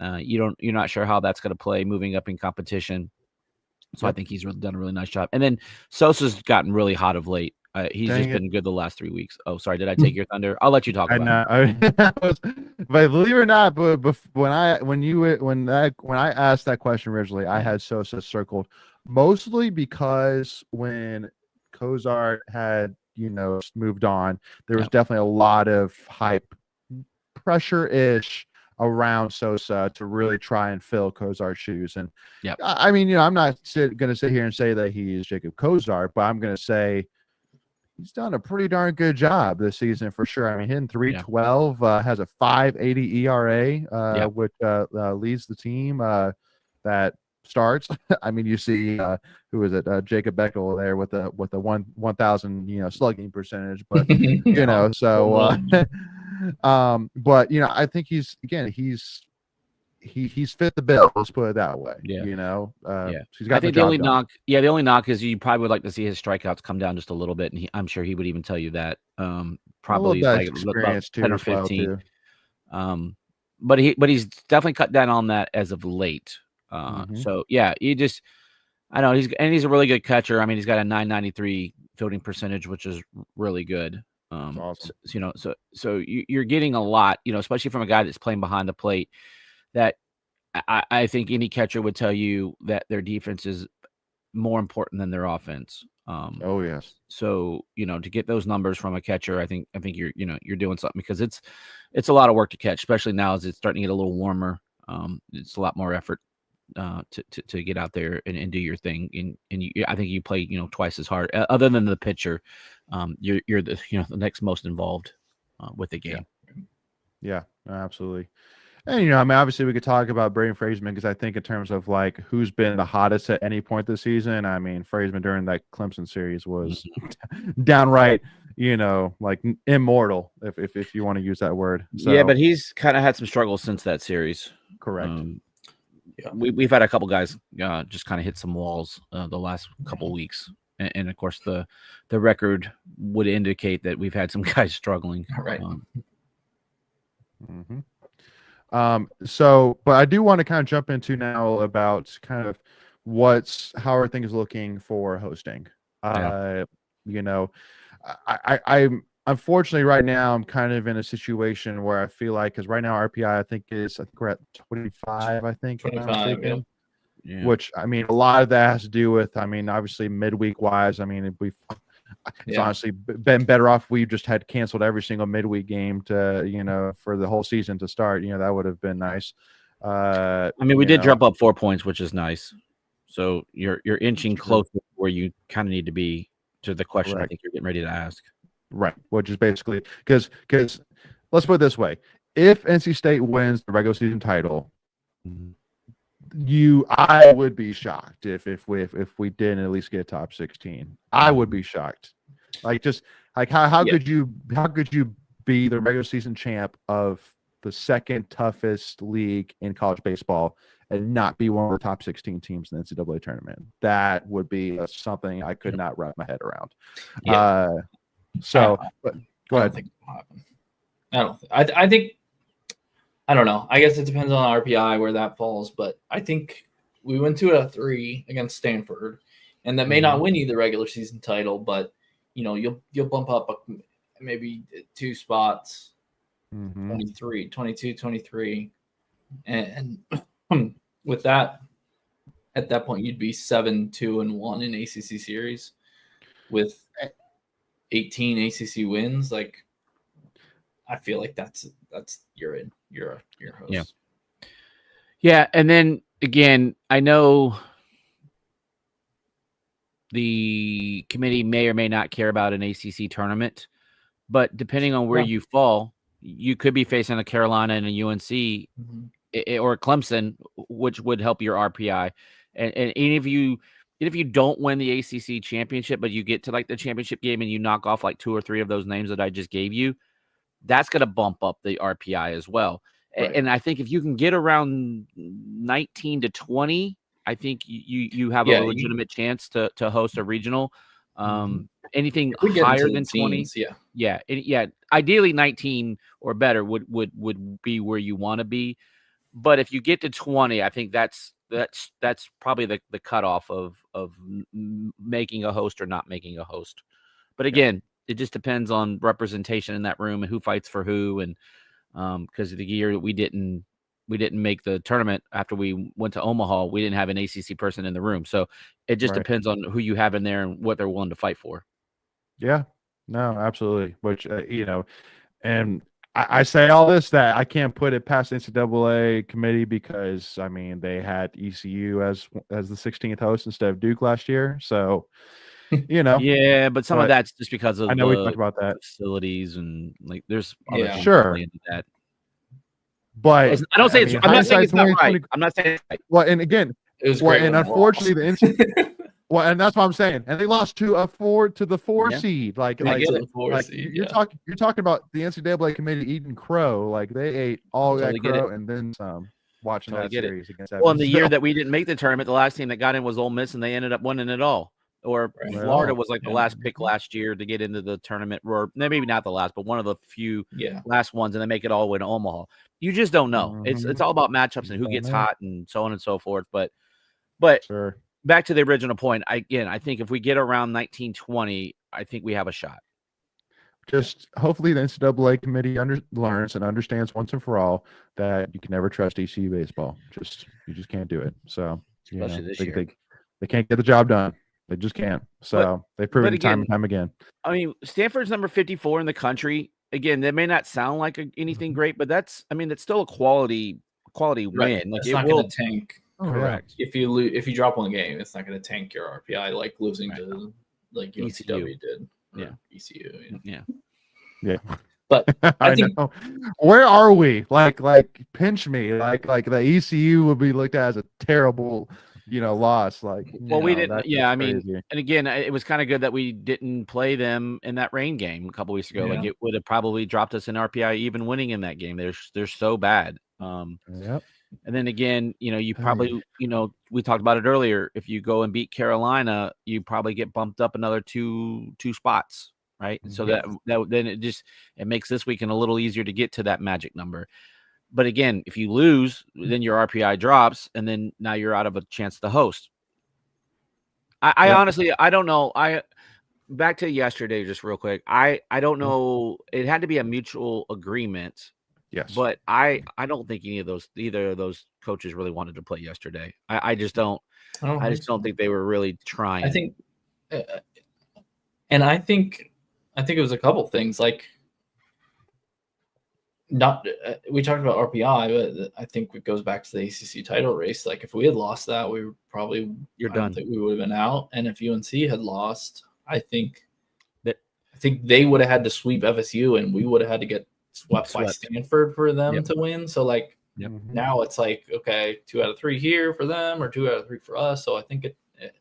You're not sure how that's going to play moving up in competition. So I think he's done a really nice job. And then Sosa's gotten really hot of late. He's been good the last 3 weeks. Oh, sorry. Did I take your thunder? I'll let you talk about it. But believe it or not, but when I asked that question originally, I had Sosa circled mostly because when Cozart had, moved on, there was definitely a lot of hype, pressure-ish around Sosa to really try and fill Cozart's shoes. And I mean, I'm not going to sit here and say that he's Jacob Cozart, but I'm going to say he's done a pretty darn good job this season for sure. I mean, hitting 312, has a 5.80 ERA, which leads the team that starts. I mean, you see, who is it? Jacob Beckel there with the 1,000 slugging percentage, but but I think he's fit the bill. Let's put it that way. He's got I think the only knock is you probably would like to see his strikeouts come down just a little bit, and I'm sure he would even tell you that. Probably like about 10 or 15. But he's definitely cut down on that as of late. So I know he's a really good catcher. I mean, he's got a 993 fielding percentage, which is really good. Awesome. So you're getting a lot, especially from a guy that's playing behind the plate, that I think any catcher would tell you that their defense is more important than their offense. Oh yes. So, to get those numbers from a catcher, I think you're doing something, because it's a lot of work to catch, especially now as it's starting to get a little warmer. It's a lot more effort to get out there and do your thing. And I think you play, twice as hard, other than the pitcher. You're the next most involved with the game. Yeah, absolutely. And I mean, obviously we could talk about Braden Fraseman, because I think in terms of like who's been the hottest at any point this season, I mean, Fraseman during that Clemson series was downright, like immortal, if you want to use that word. So, yeah, but he's kind of had some struggles since that series. Correct. We've had a couple guys just kind of hit some walls the last couple weeks, and of course the record would indicate that we've had some guys struggling. Right. So, but I do want to kind of jump into now about kind of how are things looking for hosting. I'm unfortunately right now I'm kind of in a situation where I feel like, because right now RPI I think we're at 25, I think 25, which I mean a lot of that has to do with, I mean, obviously midweek wise, I mean it's honestly been better off we just had canceled every single midweek game to for the whole season to start. That would have been nice. I mean, we did jump up 4 points, which is nice. So you're inching closer where you kind of need to be to the question I think you're getting ready to ask. Right, which is basically because let's put it this way: if NC State wins the regular season title, I would be shocked if we didn't at least get top 16. I would be shocked. Like, just like how could you be the regular season champ of the second toughest league in college baseball and not be one of the top 16 teams in the NCAA tournament? That would be something I could not wrap my head around. But go ahead. I think I don't know. I guess it depends on RPI where that falls, but I think we went 2 out of 3 against Stanford, and that may not win you the regular season title, but you'll bump up maybe 2 spots, 22, 23, and with that, at that point you'd be 7-2-1 in ACC series with 18 ACC wins. Like, I feel like that's you're in. You're a host. Yeah, and then again, I know the committee may or may not care about an ACC tournament, but depending on where you fall, you could be facing a Carolina and a UNC or Clemson, which would help your RPI. And even if you don't win the ACC championship, but you get to like the championship game and you knock off like 2 or 3 of those names that I just gave you, that's going to bump up the RPI as well. Right. And I think if you can get around 19 to 20, I think you have a legitimate chance to host a regional. Anything higher than 20, ideally 19 or better would be where you want to be. But if you get to 20, I think that's probably the cutoff of making a host or not making a host. But again, it just depends on representation in that room and who fights for who. And because the year we didn't make the tournament after we went to Omaha, we didn't have an ACC person in the room. So it just depends on who you have in there and what they're willing to fight for. Yeah, no, absolutely. Which, and I say all this that I can't put it past the NCAA committee because, I mean, they had ECU as the 16th host instead of Duke last year. So, Yeah, but some of that's just because of I know we talked about that facilities and like there's other things into that. But I don't say I'm not saying it's not right. I'm not saying it's right. Well, and again, it was great. And unfortunately, the well, and that's what I'm saying. And they lost to the 4 seed. Like you're talking about the NCAA committee eating crow. Like they ate all that crow and then some. Watching that series against Well, in the year that we didn't make the tournament, the last team that got in was Ole Miss, and they ended up winning it all. Or Florida was like the last pick last year to get into the tournament, or maybe not the last, but one of the few last ones, and they make it all the way to Omaha. You just don't know. It's all about matchups and who gets hot and so on and so forth. But back to the original point, I think if we get around 19-20, I think we have a shot. Just hopefully the NCAA committee learns and understands once and for all that you can never trust ECU baseball. You just can't do it. So especially this year. They can't get the job done. They just can't. So they've proven time and time again. I mean, Stanford's number 54 in the country. Again, that may not sound like anything great, but it's still a quality win. Like it's not going to tank. Correct. If you drop one game, it's not going to tank your RPI like losing to like UNCW did. ECU. Yeah. But I think know. Where are we? Like pinch me. Like the ECU would be looked at as a terrible loss. Like, we didn't. Yeah, I mean, and again, it was kind of good that we didn't play them in that rain game a couple weeks ago. Like, it would have probably dropped us in RPI even winning in that game. They're so bad. And then again, you probably, we talked about it earlier. If you go and beat Carolina, you probably get bumped up another two spots, right? So that then it makes this weekend a little easier to get to that magic number. But again, if you lose, then your RPI drops, and then now you're out of a chance to host. I honestly, I don't know. Back to yesterday, just real quick. I don't know. It had to be a mutual agreement. Yes. But I don't think either of those coaches really wanted to play yesterday. I just don't. I just don't think they were really trying. I think, and I think it was a couple things like. Not we talked about RPI, but I think it goes back to the ACC title race. Like if we had lost that, we were probably done. I don't think we would have been out. And if UNC had lost, I think they would have had to sweep FSU, and we would have had to get swept by Stanford for them to win. So like now it's like, okay, 2 out of 3 here for them or 2 out of 3 for us. So I think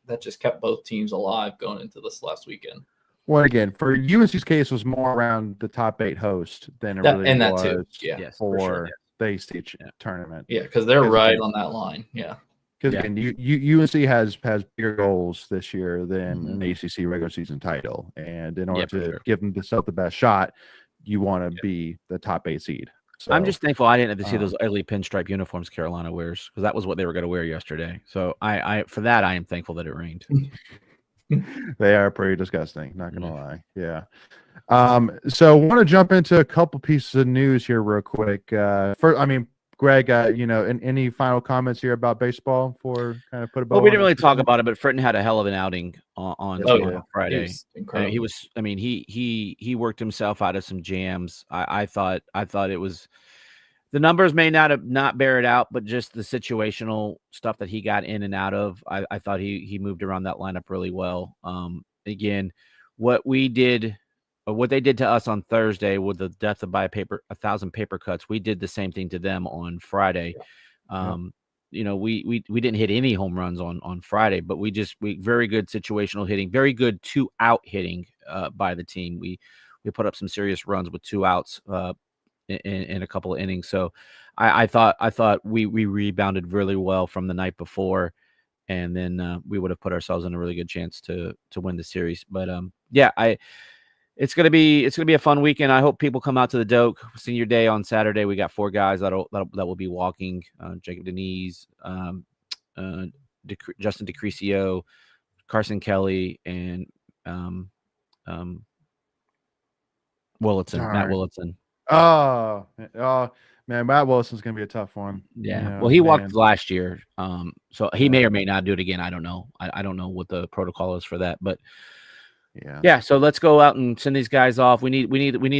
that just kept both teams alive going into this last weekend. Well, again, for UNC's case was more around the top 8 host than it really was for the ACC tournament. Yeah, because they're right on that line. Yeah. Because again, UNC has bigger goals this year than an ACC regular season title, and in order to give themselves the best shot, you want to be the top 8 seed. So, I'm just thankful I didn't have to see those ugly pinstripe uniforms Carolina wears, because that was what they were going to wear yesterday. So I for that I am thankful that it rained. They are pretty disgusting, not gonna lie. Yeah. So I want to jump into a couple pieces of news here real quick. Greg, any final comments here about baseball for kind of put a bow? Well, we didn't really talk about it, but Fritton had a hell of an outing on Friday. Incredible. He was. I mean, he worked himself out of some jams. I thought it was. The numbers may not bear it out, but just the situational stuff that he got in and out of, I thought he moved around that lineup really well. Again, what we did what they did to us on Thursday with the death of 1,000 paper cuts, we did the same thing to them on Friday. You know, we didn't hit any home runs on Friday, but we very good situational hitting, very good 2-out hitting by the team. We put up some serious runs with 2 outs in a couple of innings. So I thought we rebounded really well from the night before, and then we would have put ourselves in a really good chance to win the series. But it's gonna be a fun weekend. I hope people come out to the Doak Senior Day on Saturday. We got 4 guys that will be walking: Jacob Denise, Justin DeCrisio, Carson Kelly, and Matt Willitson. Oh, man, Matt Wilson's gonna be a tough one. Yeah, well, he walked last year, so he may or may not do it again. I don't know. I don't know what the protocol is for that, but. Yeah. So let's go out and send these guys off. We need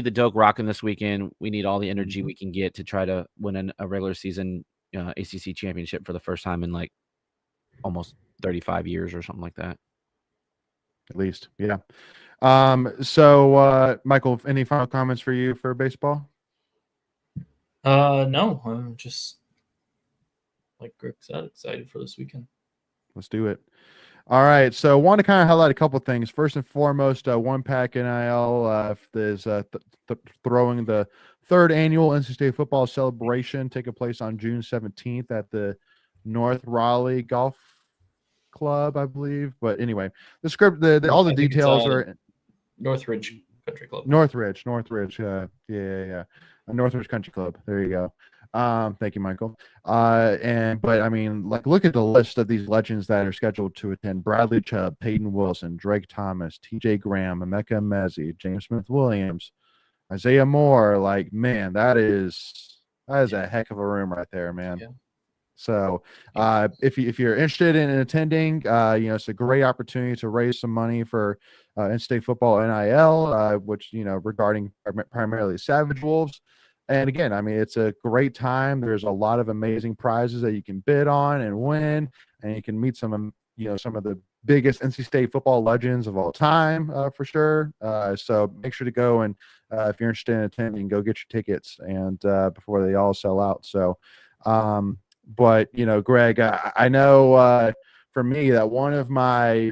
the Doak rocking this weekend. We need all the energy we can get to try to win a regular season ACC championship for the first time in like almost 35 years or something like that. At least, yeah. So Michael, any final comments for you for baseball? No, I'm just like Greg said, excited for this weekend. Let's do it. All right, so I want to kind of highlight a couple of things. First and foremost, One Pack NIL is throwing the 3rd annual NC State football celebration taking place on June 17th at the North Raleigh Golf Club, I believe. But anyway, the script, all the details are Northridge Country Club. Northridge, yeah. Northridge Country Club. There you go. Thank you, Michael. But I mean, like, look at the list of these legends that are scheduled to attend: Bradley Chubb, Peyton Wilson, Drake Thomas, TJ Graham, Emeka Mezzi, James Smith Williams, Isaiah Moore. Like, man, that is a heck of a room right there, man. Yeah. So if you're interested in attending, it's a great opportunity to raise some money for NC State football NIL, which, regarding primarily Savage Wolves. And again, I mean, it's a great time. There's a lot of amazing prizes that you can bid on and win, and you can meet some of the biggest NC State football legends of all time, for sure. So make sure to go, and if you're interested in attending, go get your tickets and before they all sell out. So, but Greg, I know for me that one of my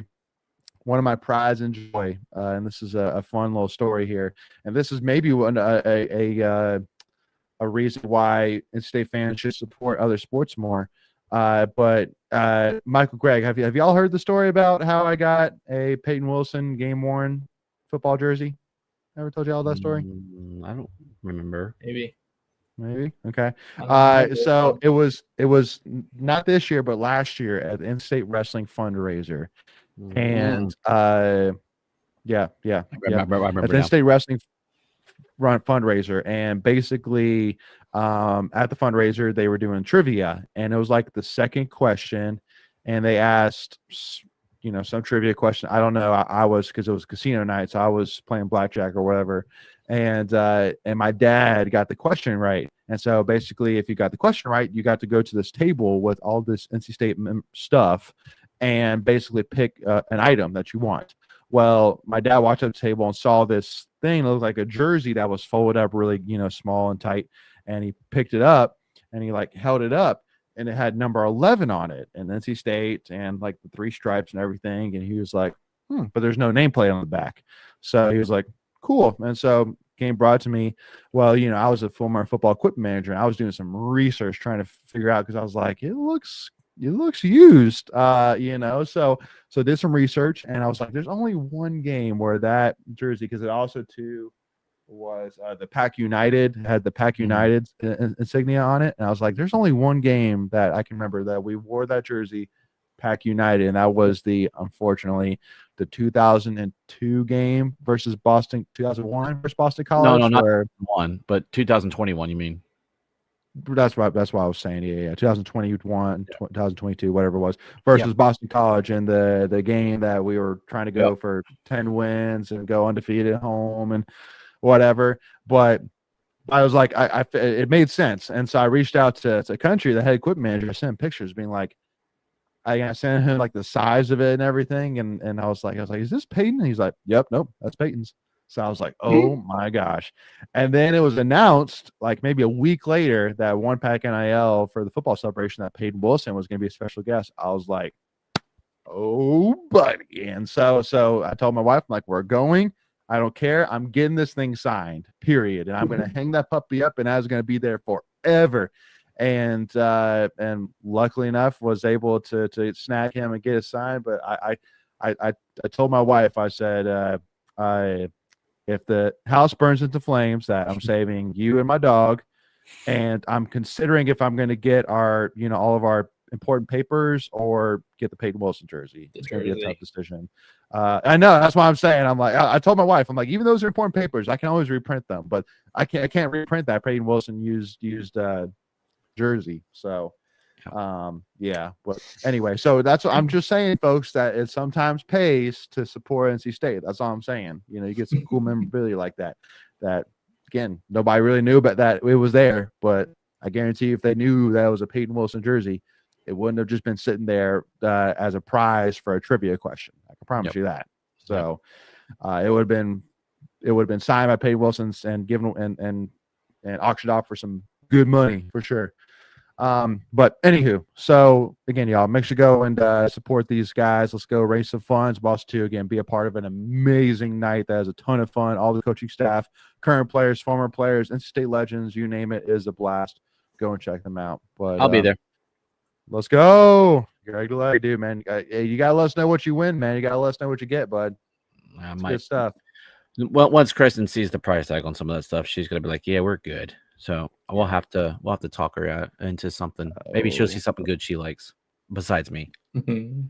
prides and joy, and this is a fun little story here, and this is maybe a reason why NC State fans should support other sports more. But Michael, Greg, have y'all heard the story about how I got a Peyton Wilson game-worn football jersey? Ever told you all that story? I don't remember. Maybe. Okay. So it was not this year, but last year at the NC State Wrestling fundraiser. And I remember at the NC State Wrestling run fundraiser, and basically at the fundraiser they were doing trivia, and it was like the second question, and they asked some trivia question. I don't know. I was, because it was casino night, so I was playing blackjack or whatever, and my dad got the question right. And so basically, if you got the question right, you got to go to this table with all this NC State stuff and basically pick an item that you want. Well, my dad walked up to the table and saw this thing that looked like a jersey that was folded up really, small and tight. And he picked it up and he held it up, and it had number 11 on it, and NC State, and like the 3 stripes and everything. And he was like, but there's no nameplate on the back. So he was like, cool. And so game brought to me. Well, I was a former football equipment manager, and I was doing some research trying to figure out, because I was like, it looks used, so did some research, and I was like, there's only one game where that jersey, because it also too was the Pack United, had the Pack United insignia on it, and I was like, there's only one game that I can remember that we wore that jersey, Pack United, and that was unfortunately the 2002 game versus Boston, 2001 versus Boston College. No, not 1, but 2021. You mean? That's why I was saying, yeah. 2021, 2022, whatever it was, versus Boston College, and the game that we were trying to go for 10 wins and go undefeated at home and whatever. But I was like, it made sense, and so I reached out to Country, the head equipment manager. I sent him pictures, being like, I sent him like the size of it and everything, and I was like, is this Peyton? And he's like, yep, nope, that's Peyton's. So I was like, oh my gosh. And then it was announced like maybe a week later that One Pack NIL for the football celebration that Peyton Wilson was going to be a special guest. I was like, oh buddy. And so I told my wife, I'm like, we're going. I don't care. I'm getting this thing signed, period. And I'm going to hang that puppy up, and I was going to be there forever. And luckily enough was able to snag him and get it signed. But I told my wife, I said, if the house burns into flames, that I'm saving you and my dog. And I'm considering if I'm going to get our, all of our important papers or get the Peyton Wilson jersey. It's going to be a tough decision. I know, that's why I'm saying. I'm like, I told my wife, I'm like, even those are important papers, I can always reprint them, but I can't reprint that Peyton Wilson used jersey. So, yeah. But anyway, so that's what I'm just saying, folks, that it sometimes pays to support NC State. That's all I'm saying. You get some cool memorabilia like that. That again, nobody really knew about that. It was there, but I guarantee you, if they knew that it was a Peyton Wilson jersey, it wouldn't have just been sitting there as a prize for a trivia question. I can promise you that. So it would have been signed by Peyton Wilson's and given and auctioned off for some good money for sure. But anywho, so again, y'all, make sure to go and support these guys. Let's go raise some funds. Boss to again be a part of an amazing night that has a ton of fun. All the coaching staff, current players, former players, NC State legends, you name it, is a blast. Go and check them out. But I'll be there. Let's go. Greg Delay, dude, man. You gotta let us know what you win, man. You gotta let us know what you get, bud. Good stuff. Well, once Kristen sees the price tag on some of that stuff, she's gonna be like, "Yeah, we're good." So we'll have to talk her into something. Maybe she'll see something good she likes besides me. There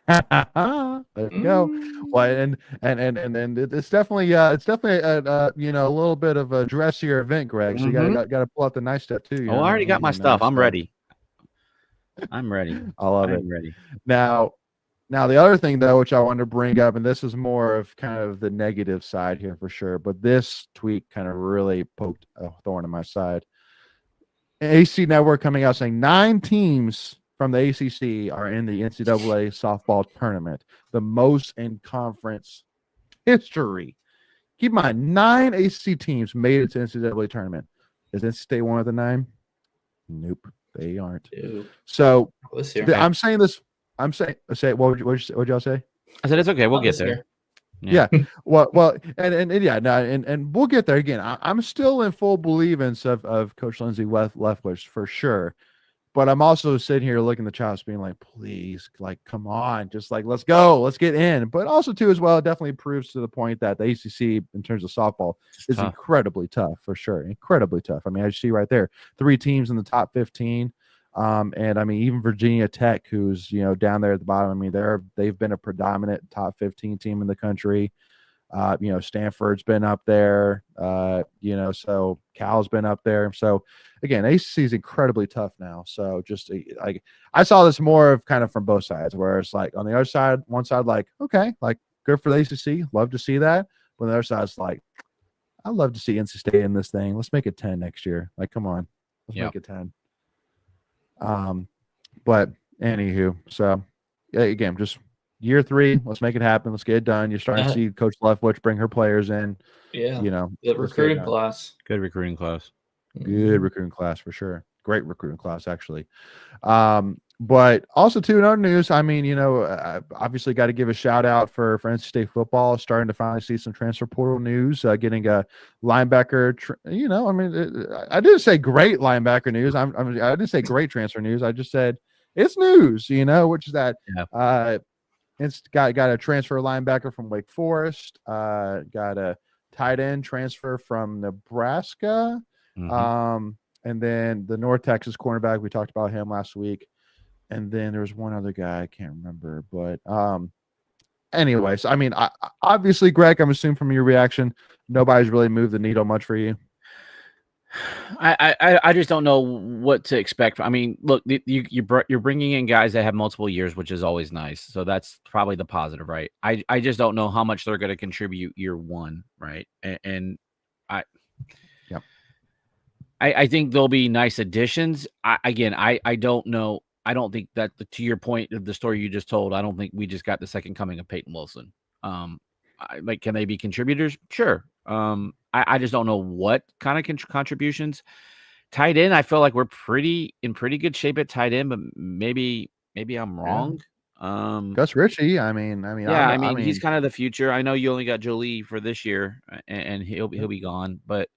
you go. Well, and it's definitely a little bit of a dressier event, Greg. So you gotta pull out the nice stuff too. I already got my stuff. I'm ready. I'm ready. I love it. I'm ready. Now the other thing though, which I wanted to bring up, and this is more of kind of the negative side here for sure, but this tweet kind of really poked a thorn in my side. AC Network coming out saying 9 teams from the ACC are in the NCAA softball tournament, the most in conference history. Keep in mind, 9 ACC teams made it to NCAA tournament. Is NC State one of the 9? Nope, they aren't. Ew. So I'm saying this. Say what would y'all say? I said it's okay. We'll get there. Yeah. Well, and yeah, no, and we'll get there again. I'm still in full believance of Coach Lindsey Leftwich for sure, but I'm also sitting here looking at the chops, being like, please, like, come on, just like let's go, let's get in. But also too, as well, it definitely proves to the point that the ACC in terms of softball is incredibly tough for sure, incredibly tough. I mean, as you see right there, 3 teams in the top 15. And I mean, even Virginia Tech, who's down there at the bottom. I mean, they've been a predominant top 15 team in the country. Stanford's been up there. So Cal's been up there. So again, ACC is incredibly tough now. So just like I saw this more of kind of from both sides, where it's like on the other side, one side like okay, like good for the ACC, love to see that. But the other side's like, I'd love to see NC State in this thing. Let's make it 10 next year. Like, come on, let's make it 10. But anywho, so again, just year 3, let's make it happen. Let's get it done. You're starting to see Coach Leftwich bring her players in. Yeah. The recruiting class. Good recruiting class. Good recruiting class for sure. Great recruiting class, actually. But also too, in other news, I mean, obviously got to give a shout out for NC State football, starting to finally see some transfer portal news, getting a linebacker. I didn't say great linebacker news. I didn't say great transfer news. I just said it's news, which is that it's got a transfer linebacker from Wake Forest, got a tight end transfer from Nebraska, and then the North Texas cornerback. We talked about him last week. And then there was one other guy, I can't remember. But anyways, I mean, obviously, Greg, I'm assuming from your reaction, nobody's really moved the needle much for you. I just don't know what to expect. I mean, look, you're bringing in guys that have multiple years, which is always nice. So that's probably the positive, right? I just don't know how much they're going to contribute year 1, right? And I think there'll be nice additions. I don't know. I don't think that, to your point of the story you just told, I don't think we just got the second coming of Peyton Wilson. like, can they be contributors? Sure. I just don't know what kind of contributions. Tight end, I feel like we're in pretty good shape at tight end, but maybe I'm wrong. Gus Ritchie, I mean, he's kind of the future. I know you only got Jolie for this year, and he'll be gone. But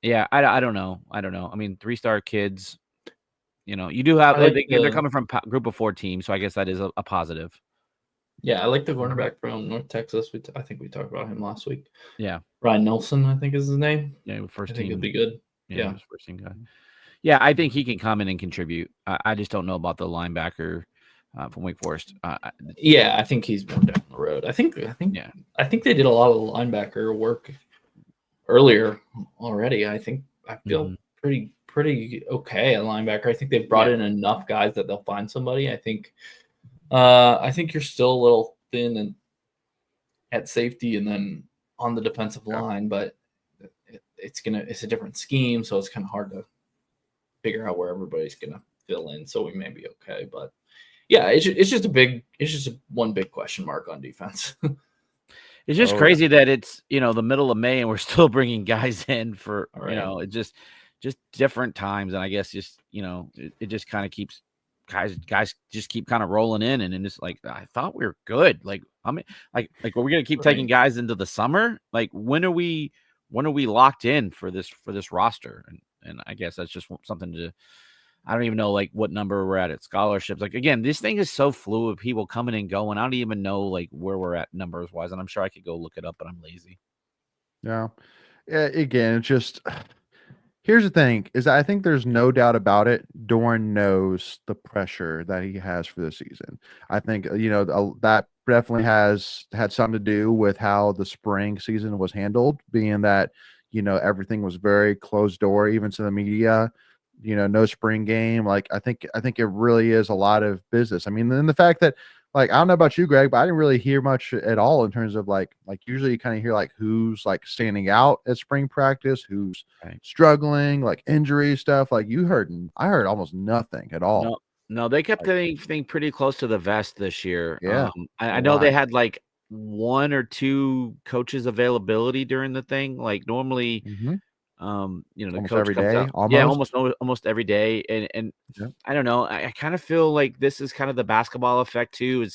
yeah, I don't know. I mean, 3-star kids. You do have they're coming from group of 4 teams, so I guess that is a positive. Yeah, I like the cornerback from North Texas. I think we talked about him last week. Yeah, Ryan Nelson, I think is his name. Yeah, first I think team. it'd be good. Yeah, first team guy. Yeah, I think he can come in and contribute. I just don't know about the linebacker from Wake Forest. Yeah, I think he's more down the road. I think they did a lot of the linebacker work earlier already. I feel pretty okay at linebacker. I think they've brought in enough guys that they'll find somebody. I think you're still a little thin and at safety and then on the defensive line, but it's a different scheme, so it's kind of hard to figure out where everybody's gonna fill in. So we may be okay, but yeah, it's just one big question mark on defense. It's just crazy that it's the middle of May and we're still bringing guys in for it's just different times, and I guess just it just kind of keeps guys just keep kind of rolling in, and then it's like I thought we were good. Like I mean, like are we gonna keep taking guys into the summer? Like when are we locked in for this roster? And I guess that's just something to. I don't even know like what number we're at scholarships. Like again, this thing is so fluid. People coming and going. I don't even know like where we're at numbers wise, and I'm sure I could go look it up, but I'm lazy. Yeah. Again, it's just. Here's the thing: is I think there's no doubt about it. Doran knows the pressure that he has for this season. I think that definitely has had something to do with how the spring season was handled, being that everything was very closed door, even to the media. No spring game. Like I think it really is a lot of business. I mean, then the fact that like I don't know about you, Greg, but I didn't really hear much at all in terms of like usually you kind of hear like who's like standing out at spring practice, who's struggling, like injury stuff. Like I heard almost nothing at all. No, they kept everything pretty close to the vest this year. Yeah, I know they had like 1 or 2 coaches availability during the thing. Like normally, the almost coach every comes day. out. Almost every day. And I don't know. I kind of feel like this is kind of the basketball effect too.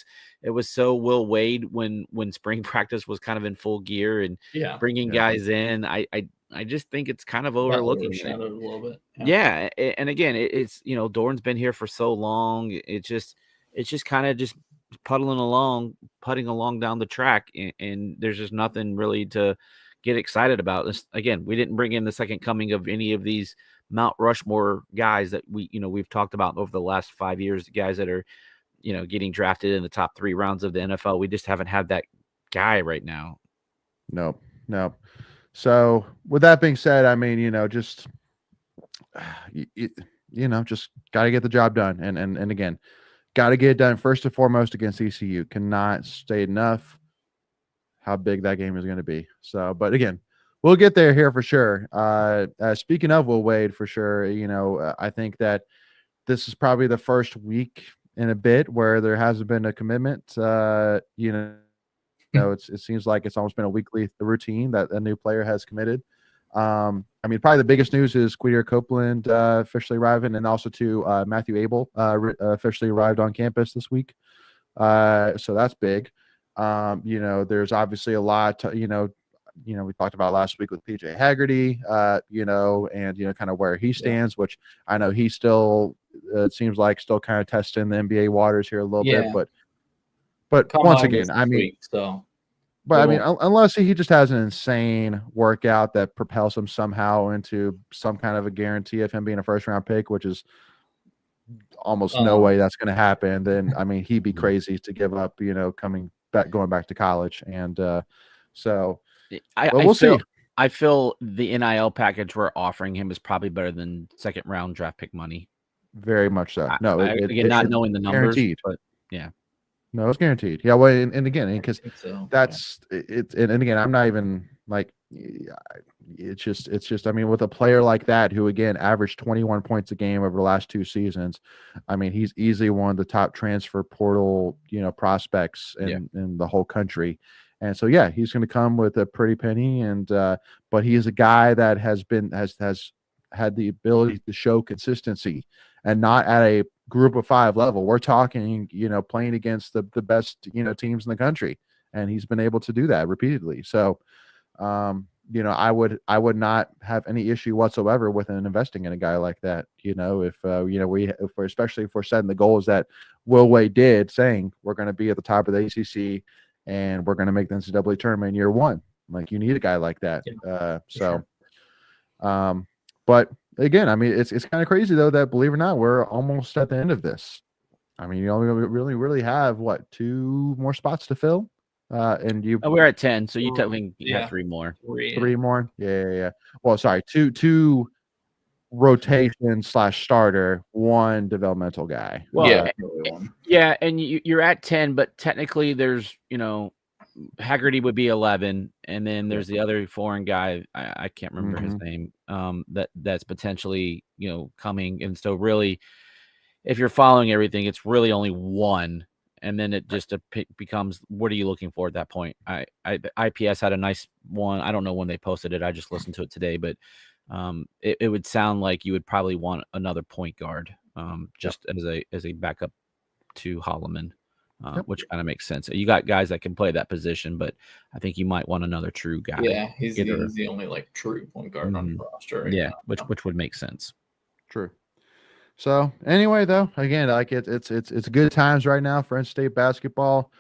It was so Will Wade when spring practice was kind of in full gear and bringing guys in. I just think it's kind of overlooking it a little bit. Yeah, and again, it's Doran's been here for so long. It's just kind of just putting along down the track, and there's just nothing really to get excited about. Again, we didn't bring in the second coming of any of these Mount Rushmore guys that we've talked about over the last 5 years. Guys that are getting drafted in the top 3 rounds of the NFL. We just haven't had that guy right now. No. So with that being said, I mean, just just got to get the job done, and again, got to get it done first and foremost against ECU. Cannot state enough how big that game is going to be. So, but again, we'll get there here for sure. Speaking of Will Wade, for sure, I think that this is probably the first week in a bit where there hasn't been a commitment. It seems like it's almost been a weekly routine that a new player has committed. I mean, probably the biggest news is Queer Copeland officially arriving, and also to Matthew Abel officially arrived on campus this week. So that's big. There's obviously a lot. We talked about last week with PJ Haggerty. And kind of where he stands, which I know he still it seems like still kind of testing the NBA waters here a little bit, but once again, I mean, unless he just has an insane workout that propels him somehow into some kind of a guarantee of him being a first round pick, which is almost no way that's going to happen, then I mean, he'd be crazy to give up, going back to college. And so we'll see. I feel the NIL package we're offering him is probably better than second round draft pick money. Very much so. No, again, not knowing the numbers, guaranteed. But yeah. No, it's guaranteed. Yeah, well, and again, because that's it. And again, I'm not even like yeah, it's just. I mean, with a player like that, who again averaged 21 points a game over the last 2 seasons, I mean, he's easily one of the top transfer portal, prospects in the whole country. And so, yeah, he's going to come with a pretty penny, and but he is a guy that has had the ability to show consistency, and not at a group of 5 level. We're talking, playing against the best, teams in the country, and he's been able to do that repeatedly. So, I would not have any issue whatsoever with investing in a guy like that. If we're especially if we're setting the goals that Will Wade did, saying we're going to be at the top of the ACC and we're going to make the NCAA tournament in year 1. Like, you need a guy like that. Sure. But again, I mean, it's kind of crazy though that, believe it or not, we're almost at the end of this. I mean, you only really have 2 more spots to fill. And we're at 10, so you technically have 3 more. 3 more. Yeah. Well, sorry, two rotation / starter, 1 developmental guy. Well, yeah, and you're at 10, but technically there's, Haggerty would be 11, and then there's the other foreign guy. I can't remember his name. That's potentially, coming. And so really, if you're following everything, it's really only 1. And then it just becomes, what are you looking for at that point? IPS had a nice one. I don't know when they posted it. I just listened to it today, but it would sound like you would probably want another point guard, just as a backup to Holloman, which kind of makes sense. You got guys that can play that position, but I think you might want another true guy. Yeah, he's the only true point guard on the roster. Right now. Which would make sense. True. So anyway, though, again, it's good times right now for NC State basketball,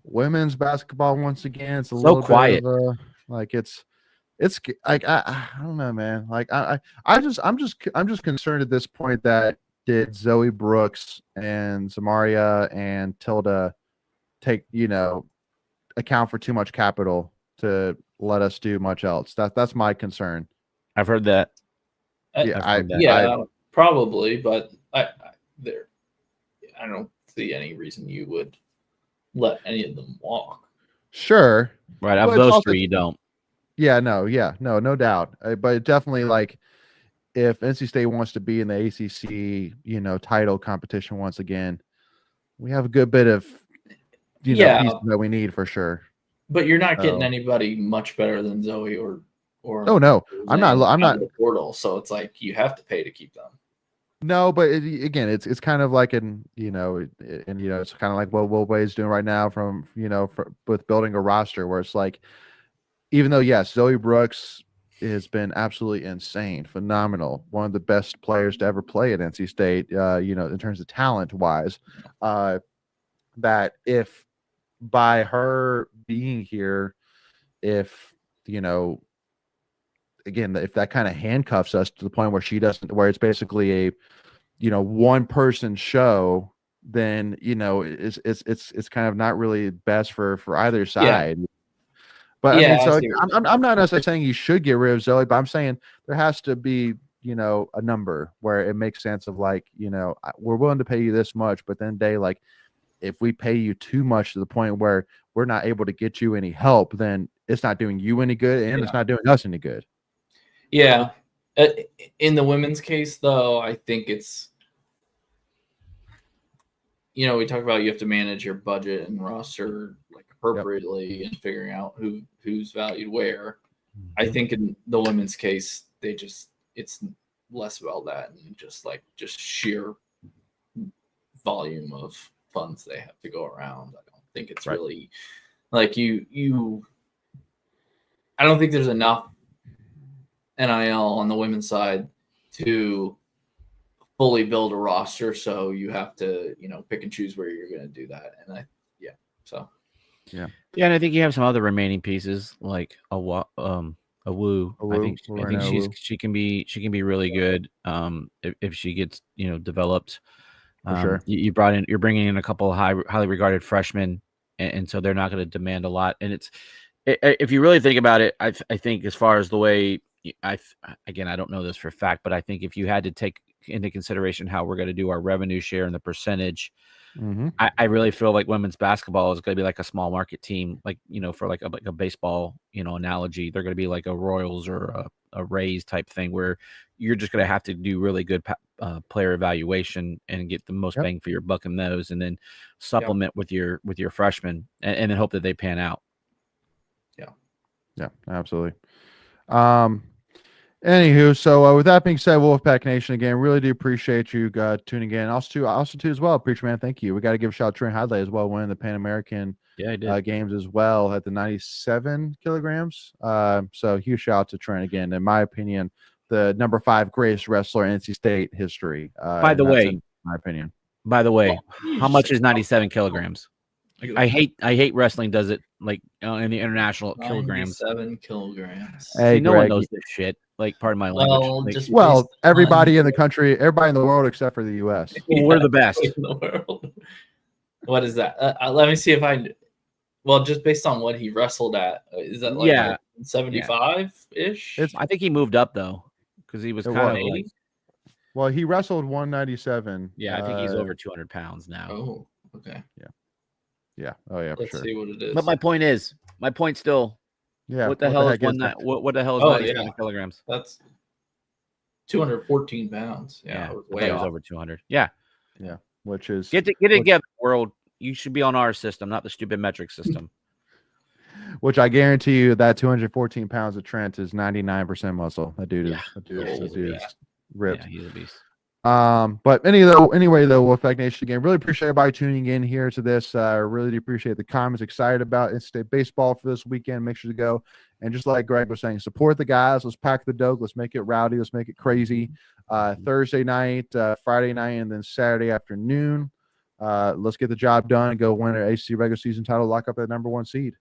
women's basketball. Once again, it's a little quiet. Bit of it's like I don't know, man. Like I'm just concerned at this point that did Zoe Brooks and Samaria and Tilda take account for too much capital to let us do much else. That's my concern. I've heard that. Probably, but I don't see any reason you would let any of them walk. Sure. Right. Of those 3, you don't. Yeah, no doubt. But definitely, if NC State wants to be in the ACC, title competition once again, we have a good bit of, pieces that we need for sure. But you're not getting anybody much better than Zoe or. Oh no, I'm not the portal. So it's like you have to pay to keep them. No, but it's kind of like it's kind of like what Will Wade's doing right now with building a roster, where it's like, even though, yes, Zoe Brooks has been absolutely insane, phenomenal, one of the best players to ever play at NC State, in terms of talent wise, that if by her being here, if again, if that kind of handcuffs us to the point where where it's basically a, one person show, then, it's kind of not really best for either side. Yeah. But I'm not necessarily saying you should get rid of Zoe, but I'm saying there has to be, a number where it makes sense of we're willing to pay you this much, but then if we pay you too much to the point where we're not able to get you any help, then it's not doing you any good and it's not doing us any good. Yeah. In the women's case, though, I think it's, we talk about you have to manage your budget and roster appropriately and figuring out who's valued where. I think in the women's case, it's less about that and just sheer volume of funds they have to go around. I don't think it's really you. I don't think there's enough NIL on the women's side to fully build a roster, so you have to pick and choose where you're going to do that. And and I think you have some other remaining pieces like a Woo. I think she can be really good if she gets developed. For sure. You're bringing in a couple of highly regarded freshmen, and so they're not going to demand a lot. And if you really think about it, I think as far as the way I don't know this for a fact, but I think if you had to take into consideration how we're going to do our revenue share and the percentage, Mm-hmm. I really feel like women's basketball is going to be like a small market team, like, for like a baseball, analogy. They're going to be like a Royals or a Rays type thing where you're just going to have to do really good player evaluation and get the most bang for your buck in those, and then supplement with your freshmen and then hope that they pan out. Yeah, absolutely. Anywho, so with that being said, Wolfpack Nation, again, really do appreciate you tuning in. Also too as well, Preacher Man, thank you. We got to give a shout out to Trent Hadley as well, winning the Pan American games as well at the 97 kilograms. So huge shout out to Trent again. In my opinion, the number 5 greatest wrestler in NC State history. By the way, in my opinion. By the way, how much is 97 kilograms? I hate wrestling does it like in the international kilograms. 97 kilograms. Hey, no one knows this shit. Like, pardon my language. Everybody in the country, everybody in the world except for the U.S. We're the best in the world. What is that? Let me see if I. Well, just based on what he wrestled at, is that like 75 ish? I think he moved up though, because he was kind of 80. like. Well, he wrestled 197. Yeah, I think he's over 200 pounds now. Oh, okay. Yeah. Oh, yeah. Let's see what it is. But my point still. Yeah. What the hell is what the hell is 97 kilograms? That's 214 pounds. Yeah, it was way off. Over 200. Yeah. Yeah. Which is get it together, world. You should be on our system, not the stupid metric system. Which I guarantee you that 214 pounds of Trent is 99% muscle. That dude is ripped. Yeah, he's a beast. But anyway though, Wolfpack Nation, again, really appreciate everybody tuning in here to this. Really do appreciate the comments. Excited about in-state baseball for this weekend. Make sure to go and just like Greg was saying, support the guys. Let's pack the dope. Let's make it rowdy. Let's make it crazy. Thursday night, Friday night, and then Saturday afternoon. Let's get the job done and go win an ACC regular season title. Lock up that number 1 seed.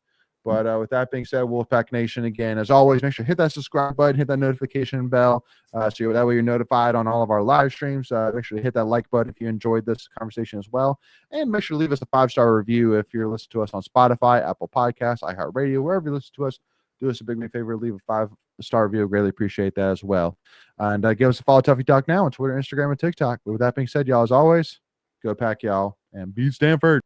But with that being said, Wolfpack Nation, again, as always, make sure to hit that subscribe button, hit that notification bell, so that way you're notified on all of our live streams. Make sure to hit that like button if you enjoyed this conversation as well. And make sure to leave us a 5-star review if you're listening to us on Spotify, Apple Podcasts, iHeartRadio, wherever you listen to us. Do us a big favor, leave a 5-star review. Greatly appreciate that as well. And give us a follow, Tuffy Talk now on Twitter, Instagram, and TikTok. But with that being said, y'all, as always, go Pack, y'all, and beat Stanford.